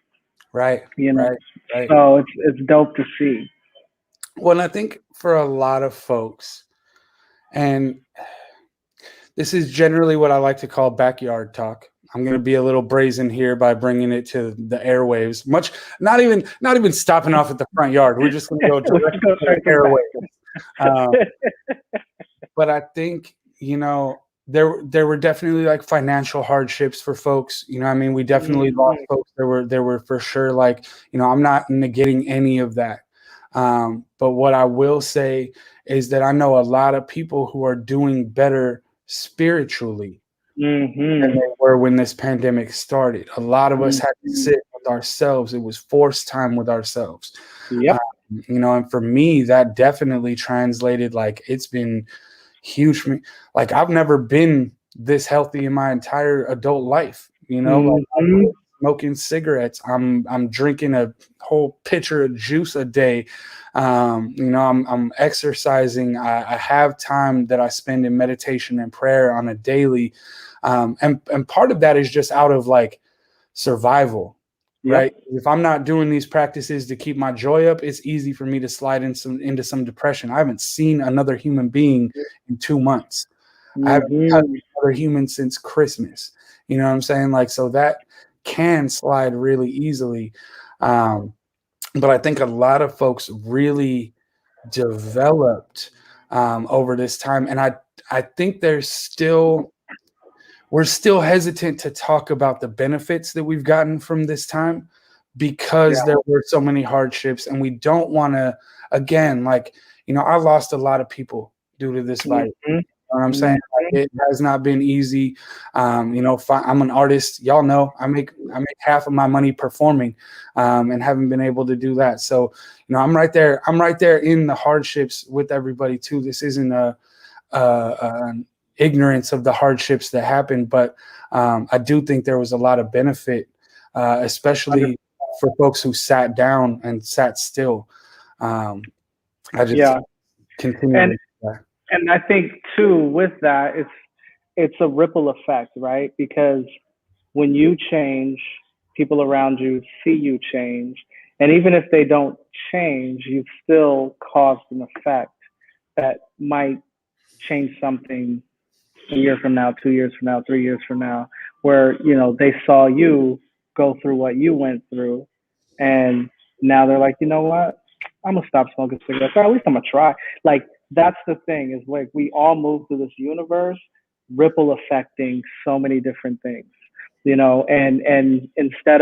S2: right,
S3: You know.
S2: right, right.
S3: So it's dope to see.
S2: Well, and I think for a lot of folks, and this is generally what I like to call backyard talk. I'm going to be a little brazen here by bringing it to the airwaves. Not even stopping off at the front yard. We're just going to go
S3: Let's
S2: directly
S3: go
S2: to the
S3: straight from
S2: airwaves. But I think, there were definitely like financial hardships for folks. I mean, we definitely lost folks. There were for sure, like, I'm not negating any of that. But what I will say is that I know a lot of people who are doing better spiritually than they were when this pandemic started. A lot of us had to sit with ourselves. It was forced time with ourselves.
S3: Yep.
S2: And for me, that definitely translated, like, it's been huge for me. Like, I've never been this healthy in my entire adult life. Like, I'm smoking cigarettes. I'm drinking a whole pitcher of juice a day. I'm exercising. I have time that I spend in meditation and prayer on a daily. And part of that is just out of like survival. Right.
S3: Yep.
S2: If I'm not doing these practices to keep my joy up, it's easy for me to slide into some depression. I haven't seen another human being in 2 months. I haven't touched another human since Christmas. You know what I'm saying? Like, so that can slide really easily. But I think a lot of folks really developed over this time. And I think we're still hesitant to talk about the benefits that we've gotten from this time, because there were so many hardships, and we don't want to, again, like, I lost a lot of people due to this virus. You know what I'm saying? Like, it has not been easy. I'm an artist. Y'all know I make half of my money performing, and haven't been able to do that. So, I'm right there. I'm right there in the hardships with everybody too. This isn't ignorance of the hardships that happened. But I do think there was a lot of benefit, especially for folks who sat down and sat still. I just continue.
S3: And I think too with that, it's a ripple effect, right? Because when you change, people around you see you change, and even if they don't change, you've still caused an effect that might change something a year from now, 2 years from now, 3 years from now, where they saw you go through what you went through, and now they're like, you know what, I'm gonna stop smoking cigarettes, or at least I'm gonna try. Like, that's the thing, is like we all move through this universe, ripple affecting so many different things, and instead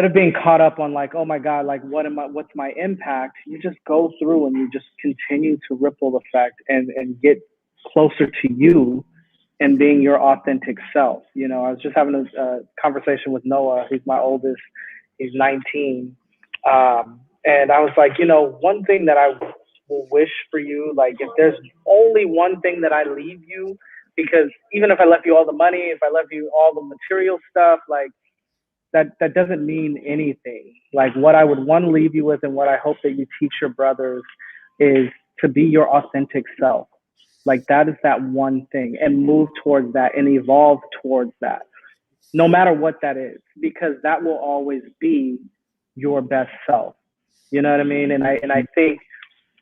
S3: of being caught up on like, oh my God, like what's my impact, you just go through and you just continue to ripple effect and get closer to you and being your authentic self. I was just having a conversation with Noah. He's my oldest. He's 19. And I was like, one thing that I will wish for you, like if there's only one thing that I leave you, because even if I left you all the money, if I left you all the material stuff, like that doesn't mean anything. Like what I would want to leave you with, and what I hope that you teach your brothers, is to be your authentic self. Like that is that one thing, and move towards that and evolve towards that, no matter what that is, because that will always be your best self. You know what I mean? And I think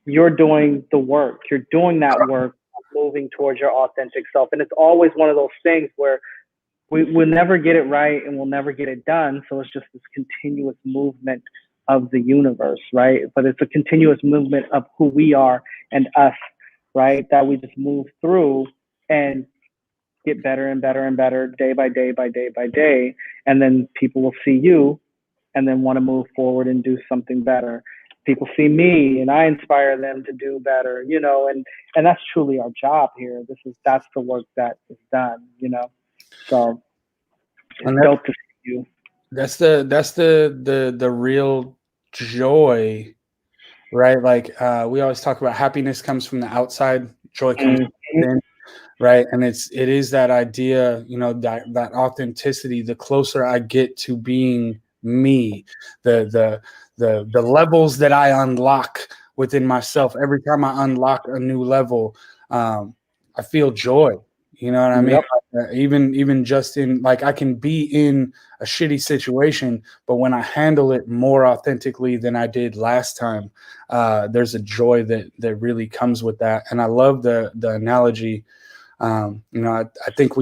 S3: you're doing the work. You're doing that work, moving towards your authentic self. And it's always one of those things where we'll never get it right and we'll never get it done. So it's just this continuous movement of the universe, right? But it's a continuous movement of who we are and us, right? That we just move through and get better and better and better day by day by day by day. And then people will see you and then want to move forward and do something better. People see me and I inspire them to do better, and that's truly our job here. That's the work that is done, So it's dope to see you.
S2: That's the real joy, right? Like we always talk about, happiness comes from the outside, joy comes from within, right? And it is that idea, that authenticity. The closer I get to being me, the levels that I unlock within myself, every time I unlock a new level, I feel joy. You know what I mean?
S3: Yep.
S2: Even just in, like, I can be in a shitty situation, but when I handle it more authentically than I did last time, there's a joy that really comes with that. And I love the analogy. I think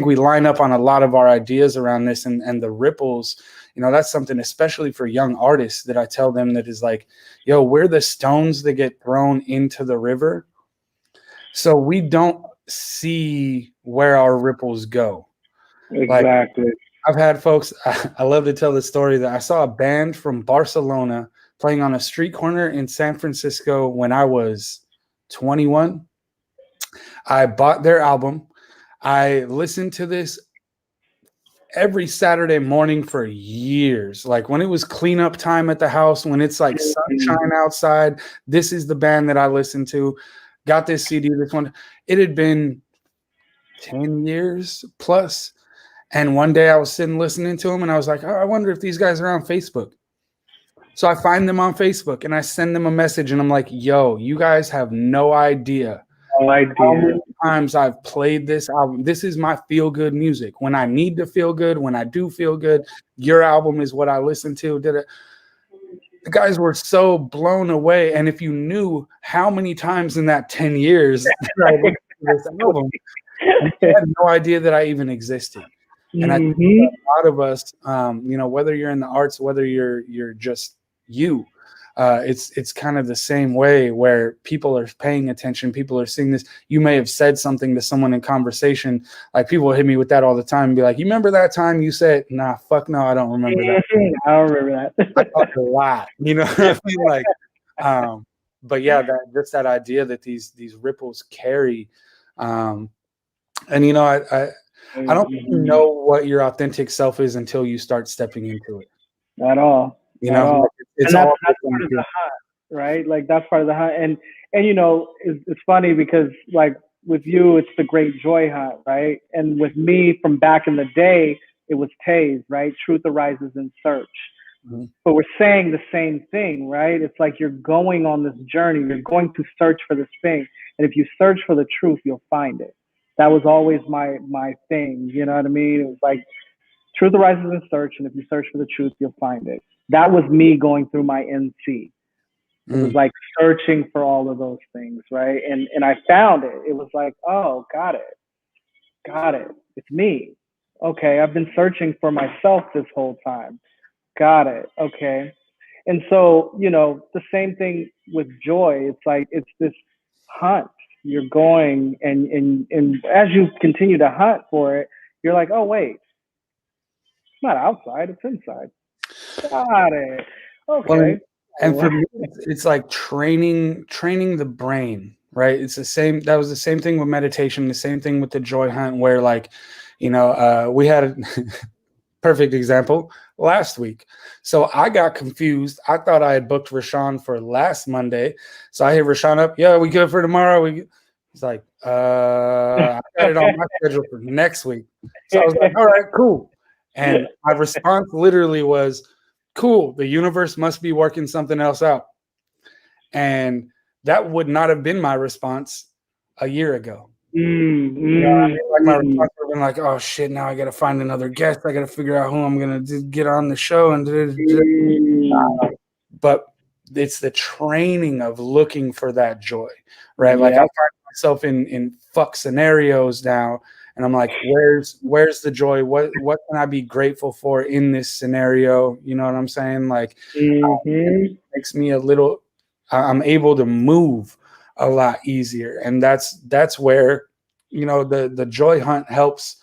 S2: we line up on a lot of our ideas around this, and the ripples. That's something, especially for young artists, that I tell them, that is like, yo, we're the stones that get thrown into the river, so we don't see where our ripples go.
S3: Exactly.
S2: Like, I've had folks, I love to tell the story that I saw a band from Barcelona playing on a street corner in San Francisco when I was 21. I bought their album. I listened to this every Saturday morning for years. Like when it was cleanup time at the house, when it's like sunshine outside, this is the band that I listened to. Got this CD, this one. It had been 10 years plus. And one day I was sitting listening to them, and I was like, oh, I wonder if these guys are on Facebook. So I find them on Facebook and I send them a message, and I'm like, yo, you guys have no idea how many times I've played this album. This is my feel-good music. When I need to feel good, when I do feel good, your album is what I listen to. The guys were so blown away. And if you knew how many times in that 10 years that I listened to this album, I had no idea that I even existed. And I think a lot of us, whether you're in the arts, whether you're just you, it's kind of the same way, where people are paying attention, people are seeing this. You may have said something to someone in conversation, like people hit me with that all the time and be like, you remember that time you said, nah, fuck no, I don't remember that.
S3: I don't remember that.
S2: I talked a lot, what I mean? Like, but yeah, just that idea that these ripples carry, and I don't think you know what your authentic self is until you start stepping into it.
S3: At all.
S2: It's
S3: all
S2: that's
S3: part of the hunt, right? Like that's part of the hunt. And it's funny because like with you, it's the great joy hunt, right? And with me from back in the day, it was Taze, right? Truth arises in search.
S2: Mhm.
S3: But we're saying the same thing, right? It's like you're going on this journey. You're going to search for this thing. And if you search for the truth, you'll find it. That was always my thing. You know what I mean? It was like truth arises in search, and if you search for the truth, you'll find it. That was me going through my NC. It was
S2: Mm.
S3: like searching for all of those things, right? And I found it. It was like, oh, got it. Got it. It's me. Okay, I've been searching for myself this whole time. Got it. Okay. And so, the same thing with joy. It's like it's this hunt. You're going and as you continue to hunt for it, you're like, oh wait, it's not outside, it's inside. Got it.
S2: Well,
S3: Okay.
S2: and for me, it's like training the brain, right? It's the same. That was the same thing with meditation. The same thing with the joy hunt, where like, we had a perfect example last week. So I got confused. I thought I had booked Roshaun for last Monday. So I hit Roshaun up. Yeah, we good for tomorrow. He's like, I got it on my schedule for next week. So I was like, all right, cool. And my response literally was, cool. The universe must be working something else out. And that would not have been my response a year ago. Like my response would have been like, oh shit, now I got to find another guest. I got to figure out who I'm going to get on the show. But it's the training of looking for that joy, right? Like I find myself in fuck scenarios now, and I'm like, where's the joy? What can I be grateful for in this scenario? You know what I'm saying? Like, it makes me I'm able to move a lot easier, and that's where the joy hunt helps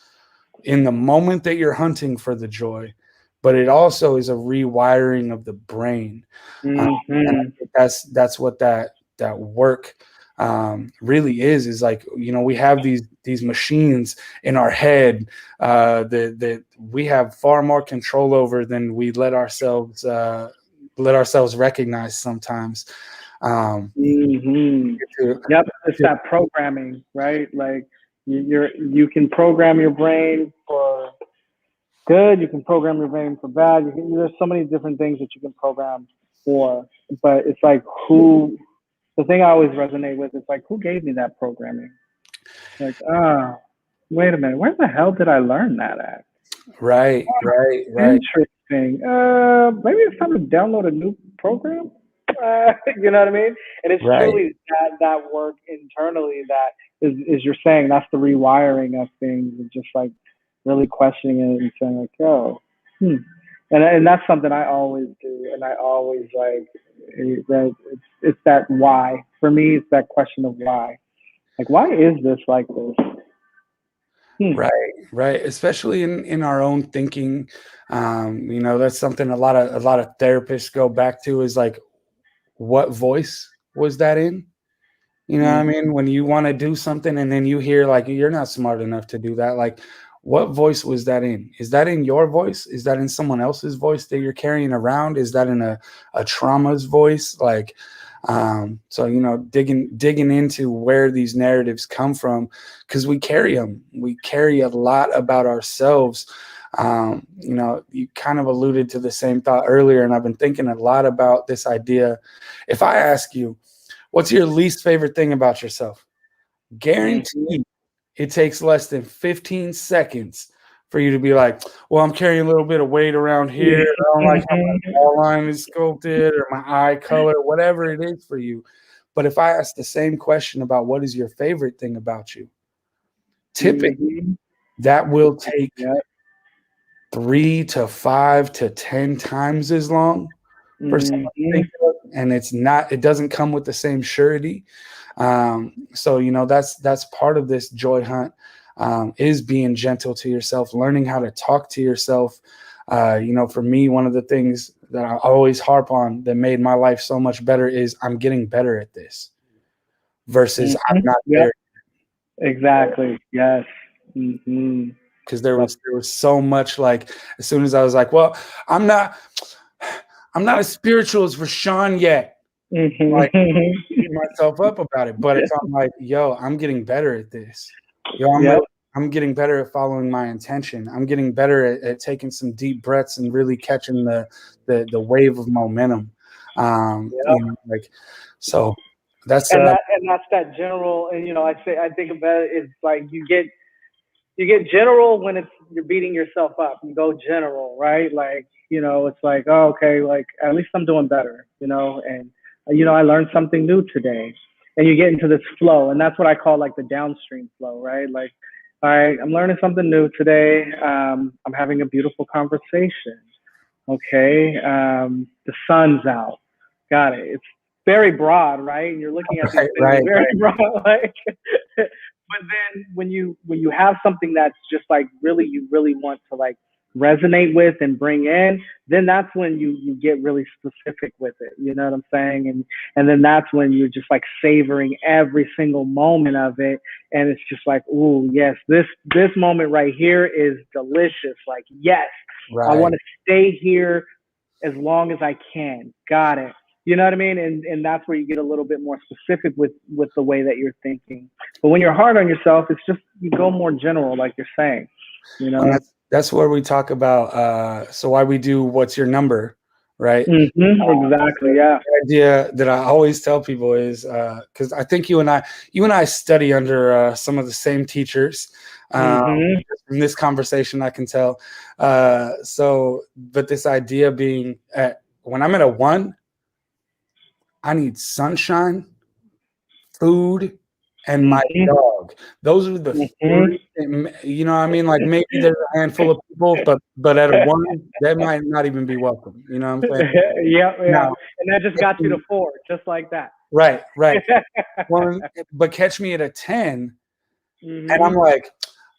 S2: in the moment that you're hunting for the joy, but it also is a rewiring of the brain. And I think that's what that work really is like, we have these machines in our head that we have far more control over than we let ourselves recognize sometimes.
S3: Yep, it's that programming, right? Like you can program your brain for good, you can program your brain for bad. There's so many different things that you can program for, but it's like the thing I always resonate with is like, who gave me that programming? Like, wait a minute, where the hell did I learn that at?
S2: Right.
S3: Interesting. Maybe it's time to download a new program. You know what I mean? And it's truly that work internally that is you're saying that's the rewiring of things, and just like really questioning it and saying like, oh, and that's something I always do, and I always like that. It's that why for me. It's that question of why. Like, why is this like this?
S2: Right. Especially in our own thinking. That's something a lot of therapists go back to is like, what voice was that in? You know what I mean? When you want to do something and then you hear like, you're not smart enough to do that. Like, what voice was that in? Is that in your voice? Is that in someone else's voice that you're carrying around? Is that in a trauma's voice? Like, so, digging into where these narratives come from, because we carry them. We carry a lot about ourselves. You kind of alluded to the same thought earlier, and I've been thinking a lot about this idea. If I ask you, what's your least favorite thing about yourself? Guaranteed it takes less than 15 seconds for you to be like, well, I'm carrying a little bit of weight around here. I don't like how my jawline is sculpted or my eye color, whatever it is for you. But if I ask the same question about what is your favorite thing about you, typically that will take 3 to 5 to 10 times as long for someone to think of, and it doesn't come with the same surety. So that's part of this joy hunt, is being gentle to yourself, learning how to talk to yourself. For me, one of the things that I always harp on that made my life so much better is I'm getting better at this versus I'm not there.
S3: Exactly. Yes.
S2: Because there was so much, like, as soon as I was like, well, I'm not as spiritual as Roshaun yet. like
S3: Mhm.
S2: beat myself up about it. But it's I'm like, yo, I'm getting better at this. Yo,
S3: Yep.
S2: I'm getting better at following my intention. I'm getting better at taking some deep breaths and really catching the wave of momentum.
S3: Yep.
S2: Like so that's
S3: And that's that general. And I think about it. It's like you get general when you're beating yourself up. You go general, right? Like, it's like, oh, okay, like at least I'm doing better, and I learned something new today. And you get into this flow, and that's what I call like the downstream flow, right? Like, all right, I'm learning something new today. I'm having a beautiful conversation. Okay, the sun's out. Got it. It's very broad, right? And you're looking at these
S2: right,
S3: things
S2: right,
S3: very
S2: right,
S3: broad, like. But then when you have something that's just like you really want to like resonate with and bring in, then that's when you get really specific with it. You know what I'm saying? And then that's when you're just like savoring every single moment of it, and it's just like, ooh, yes, this moment right here is delicious. Like, yes, I
S2: right.
S3: want to stay here as long as I can. Got it. You know what I mean? And that's where you get a little bit more specific with the way that you're thinking. But when you're hard on yourself, it's just you go more general, like you're saying. You
S2: And
S3: know.
S2: that's where we talk about so why we do what's your number, right?
S3: Exactly. Yeah.
S2: The idea that I always tell people is because I think you and I study under some of the same teachers.
S3: hmm
S2: From this conversation, I can tell. But this idea being when I'm at a 1, I need sunshine, food, and my
S3: hmm
S2: dog. Those are the
S3: hmm
S2: 3. You know what I mean? Like maybe there's a handful of people, but at a 1, that might not even be welcome. You know what I'm saying?
S3: yeah. Yeah.
S2: Now,
S3: And that just got you to 4, just like that.
S2: right, right. Well, but catch me at a 10, and I'm
S3: hmm
S2: like,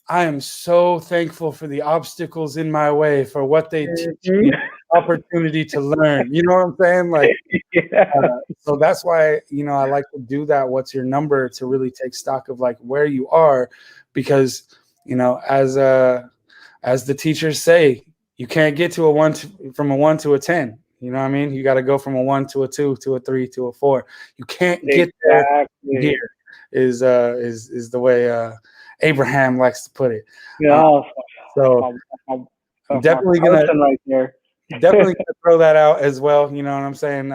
S2: I am so thankful for the obstacles in my way, for what they teach me, opportunity to learn. You know what I'm saying? Like,
S3: yeah.
S2: so that's why, I like to do that. What's your number, to really take stock of like where you are, because, as the teachers say, you can't get to from a 1 to a 10. You know what I mean? You got to go from a 1 to a 2 to a 3 to a 4. You can't get there
S3: Exactly.
S2: here. Is the way Abraham likes to put it.
S3: Yeah. That's
S2: So
S3: my, that's my,
S2: I'm
S3: that's my person right there.
S2: definitely gonna throw that out as well. You know what I'm saying?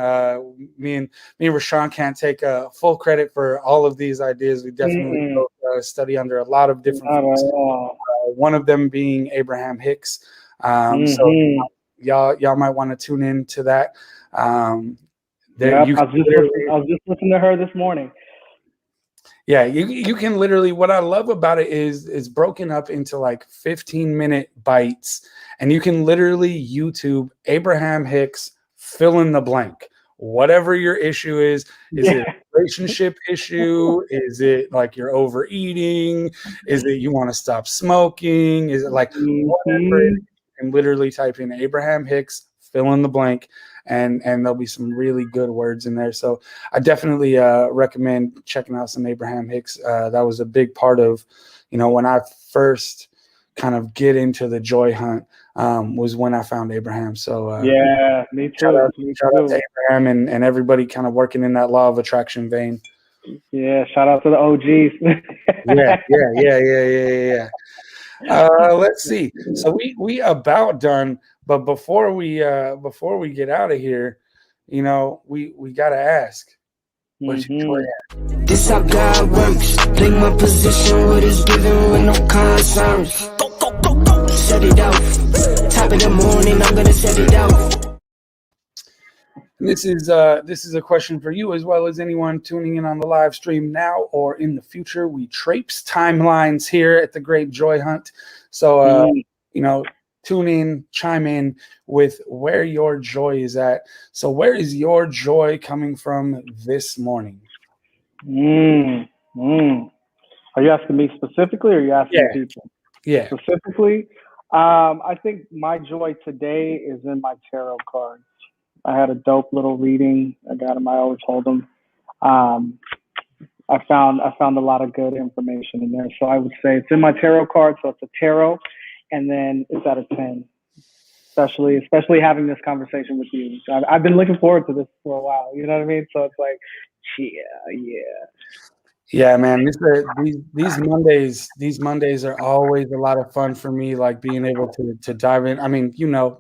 S2: Me and Roshaun can't take full credit for all of these ideas. We definitely
S3: Mm-mm,
S2: both study under a lot of different
S3: not at
S2: folks.
S3: all.
S2: One of them being Abraham Hicks. So
S3: hmm
S2: y'all might want to tune in to that. There
S3: Yep.
S2: you
S3: I
S2: can
S3: was just
S2: literally,
S3: listening. I was just listening to her this morning.
S2: yeah, you can literally. What I love about it is it's broken up into like 15-minute bites, and you can literally YouTube Abraham Hicks, fill in the blank. Whatever your issue is it
S3: Yeah.
S2: a relationship issue? Is it like you're overeating? Is it you want to stop smoking? Is it like whatever it is,
S3: hmm
S2: you can literally type in Abraham Hicks, fill in the blank, and there'll be some really good words in there. So I definitely recommend checking out some Abraham Hicks. That was a big part of, when I first kind of get into the joy hunt, was when I found Abraham. So
S3: Yeah. Me too. Me
S2: shout out to
S3: too.
S2: Abraham and everybody kind of working in that law of attraction vein.
S3: Yeah. Shout out to the OGs.
S2: Yeah. Let's see. So we about done, but before we get out of here, we gotta ask, where's your joy
S3: hmm
S2: at?
S1: This how God works. Take my position, what is given with no concerns. Go. Set it out. Top of the morning, I'm gonna set it out.
S2: This is a question for you as well as anyone tuning in on the live stream now or in the future. We traipse timelines here at the Great Joy Hunt. So tune in, chime in with where your joy is at. So where is your joy coming from this morning?
S3: mm mm Are you asking me specifically, or are you asking
S2: Yeah,
S3: people?
S2: yeah.
S3: Specifically, I think my joy today is in my tarot cards. I had a dope little reading. I got them. I always hold them. Um, I found a lot of good information in there. So I would say it's in my tarot card. So it's a tarot, and then it's out of 10. especially having this conversation with you. I've been looking forward to this for a while. You know what I mean? So it's like, yeah.
S2: Yeah, man. These Mondays are always a lot of fun for me. Like being able to dive in. I mean,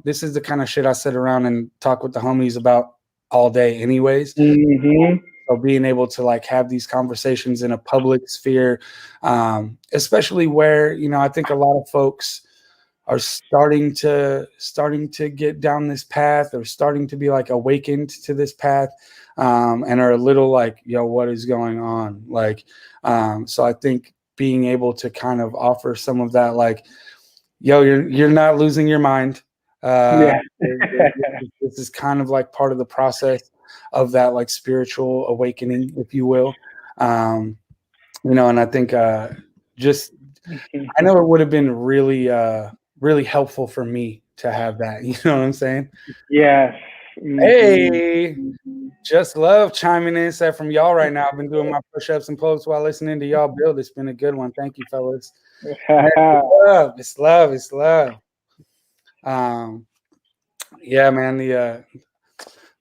S2: this is the kind of shit I sit around and talk with the homies about all day, anyways.
S3: Mm-hmm.
S2: So being able to like have these conversations in a public sphere, especially where I think a lot of folks are starting to get down this path, or starting to be like awakened to this path, and are a little like, yo, what is going on? Like, so I think being able to kind of offer some of that, like, yo, you're not losing your mind.
S3: Yeah.
S2: This is kind of like part of the process of that, like, spiritual awakening, if you will. And I think just I know it would have been really really helpful for me to have that. You know what I'm saying?
S3: Yes. Mm-hmm.
S2: Hey, just love chiming in. Said from y'all right now. I've been doing my push-ups and pull-ups while listening to y'all build. It's been a good one. Thank you, fellas. Man, it's love. It's love. Yeah, man.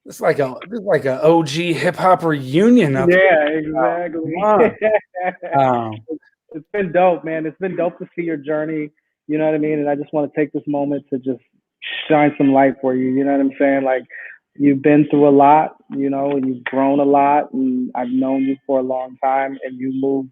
S2: It's like a OG hip hop reunion of
S3: yeah, exactly. It's been dope, man. It's been dope to see your journey. You know what I mean? And I just want to take this moment to just shine some light for you. You know what I'm saying? Like, you've been through a lot, and you've grown a lot. And I've known you for a long time, and you move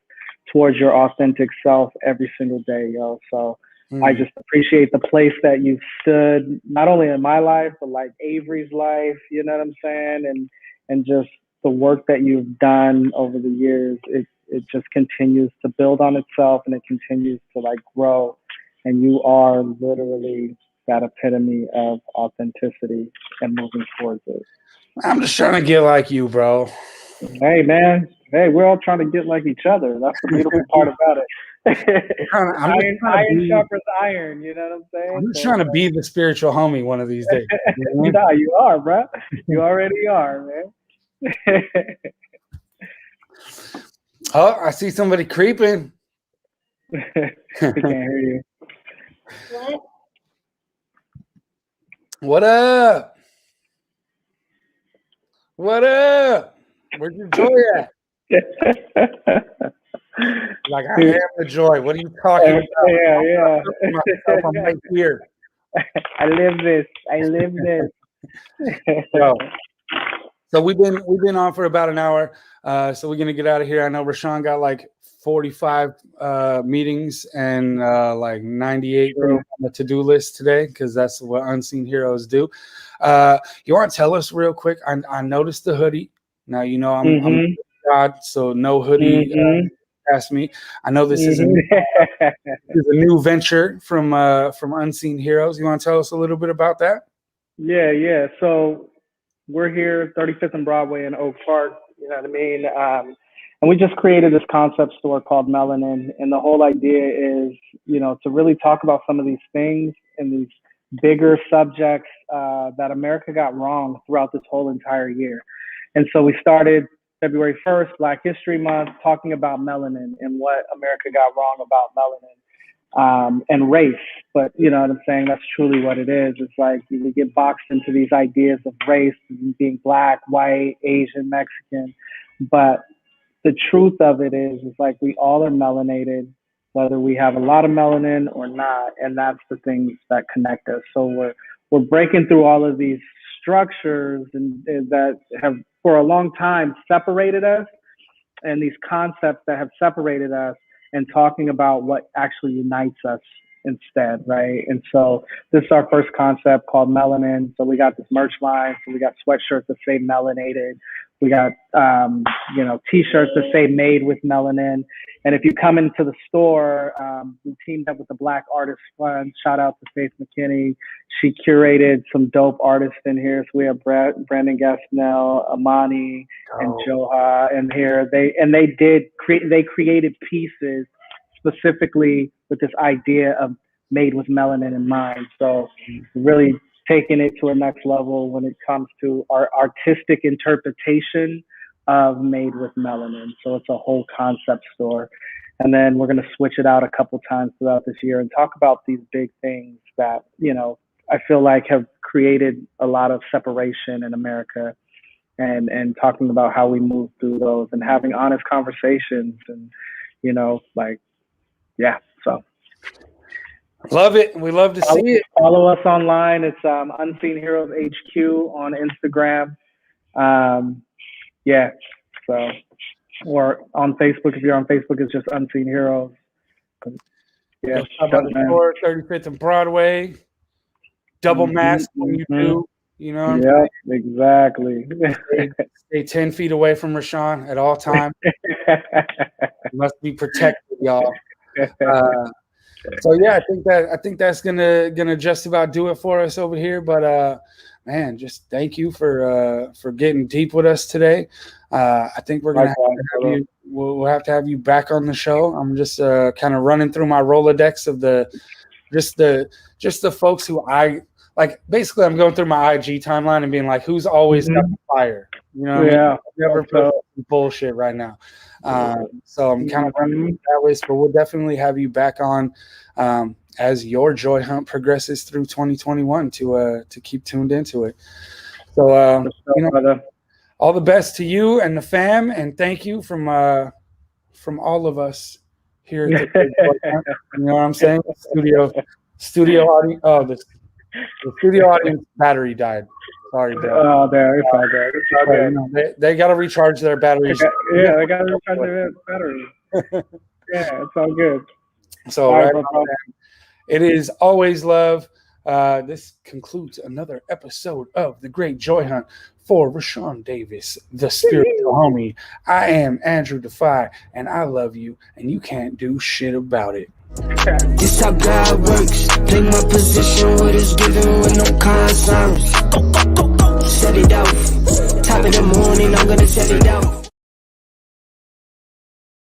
S3: towards your authentic self every single day, yo. So I just appreciate the place that you've stood, not only in my life, but like Avery's life. You know what I'm saying? And just the work that you've done over the years. It just continues to build on itself, and it continues to like grow. And you are literally that epitome of authenticity and moving towards it.
S2: I'm just trying to get like you, bro.
S3: Hey, man. Hey, we're all trying to get like each other. That's the beautiful part about it. Iron sharpens iron. You know what I'm saying?
S2: I'm just trying to be the spiritual homie one of these days.
S3: Nah, you are, bro. You already are, man.
S2: Oh, I see somebody creeping.
S3: We can't hear you.
S2: What up? What up? Where's your joy at? Like, I am the joy. What are you talking about?
S3: Yeah.
S2: I'm right here.
S3: I live this.
S2: So we've been on for about an hour. So we're gonna get out of here. I know Roshaun got like 45 meetings and like 98 on the to-do list today, because that's what Unseen Heroes do. You want to tell us real quick? I noticed the hoodie. Now I'm God, so no hoodie past me. I know this is a new venture from Unseen Heroes. You want to tell us a little bit about that?
S3: Yeah. So we're here, 35th and Broadway in Oak Park. You know what I mean? And we just created this concept store called Melanin. And the whole idea is, to really talk about some of these things and these bigger subjects that America got wrong throughout this whole entire year. And so we started February 1st, Black History Month, talking about melanin and what America got wrong about melanin. And race, but you know what I'm saying? That's truly what it is. It's like we get boxed into these ideas of race, being black, white, Asian, Mexican. But the truth of it is like we all are melanated, whether we have a lot of melanin or not, and that's the things that connect us. So we're breaking through all of these structures and that have for a long time separated us, and these concepts that have separated us, and talking about what actually unites us instead, right? And so this is our first concept called Melanin. So we got this merch line. So we got sweatshirts that say melanated. We got, T-shirts that say made with melanin. And if you come into the store, we teamed up with the Black Artist Fund. Shout out to Faith McKinney. She curated some dope artists in here. So we have Brandon Gaspnell, Amani, and Joha in here. They created pieces specifically with this idea of made with melanin in mind. So really taking it to a next level when it comes to our artistic interpretation of made with melanin. So it's a whole concept store. And then we're going to switch it out a couple times throughout this year and talk about these big things that, I feel like have created a lot of separation in America, and talking about how we move through those and having honest conversations, and like, yeah. So
S2: love it. We love to see it.
S3: Follow us online. It's Unseen Heroes HQ on Instagram. Yeah. So, or on Facebook, if you're on Facebook, it's just Unseen Heroes. Yeah.
S2: The store, 35th and Broadway. Double mask when you do. You know.
S3: Yeah, exactly.
S2: Stay 10 feet away from Roshaun at all times. Must be protected, y'all. So yeah, I think that's gonna just about do it for us over here. But man, just thank you for getting deep with us today. I think we're gonna have to have you. We'll have to have you back on the show. I'm just kind of running through my Rolodex of just the folks who I like. Basically, I'm going through my IG timeline and being like, who's always got the fire? You know, what I mean? Never put bullshit right now. So I'm kind of running that way. So we'll definitely have you back on as your joy hunt progresses through 2021 to keep tuned into it. So all the best to you and the fam, and thank you from all of us here at the Joy Hunt. You know what I'm saying? Studio audience. Oh, the studio audience battery died. Sorry, bro.
S3: Oh, there. It's all good. It's all good.
S2: They got to recharge their batteries.
S3: They got to recharge their batteries. Yeah, it's all good.
S2: So, it is always love. This concludes another episode of The Great Joy Hunt. For Roshaun Davis, the spiritual homie, I am Andrew Defy, and I love you, and you can't do shit about it.
S1: This how God works. Take my position, what is given with no concerns. Set it out. Top of the morning, I'm gonna set it out.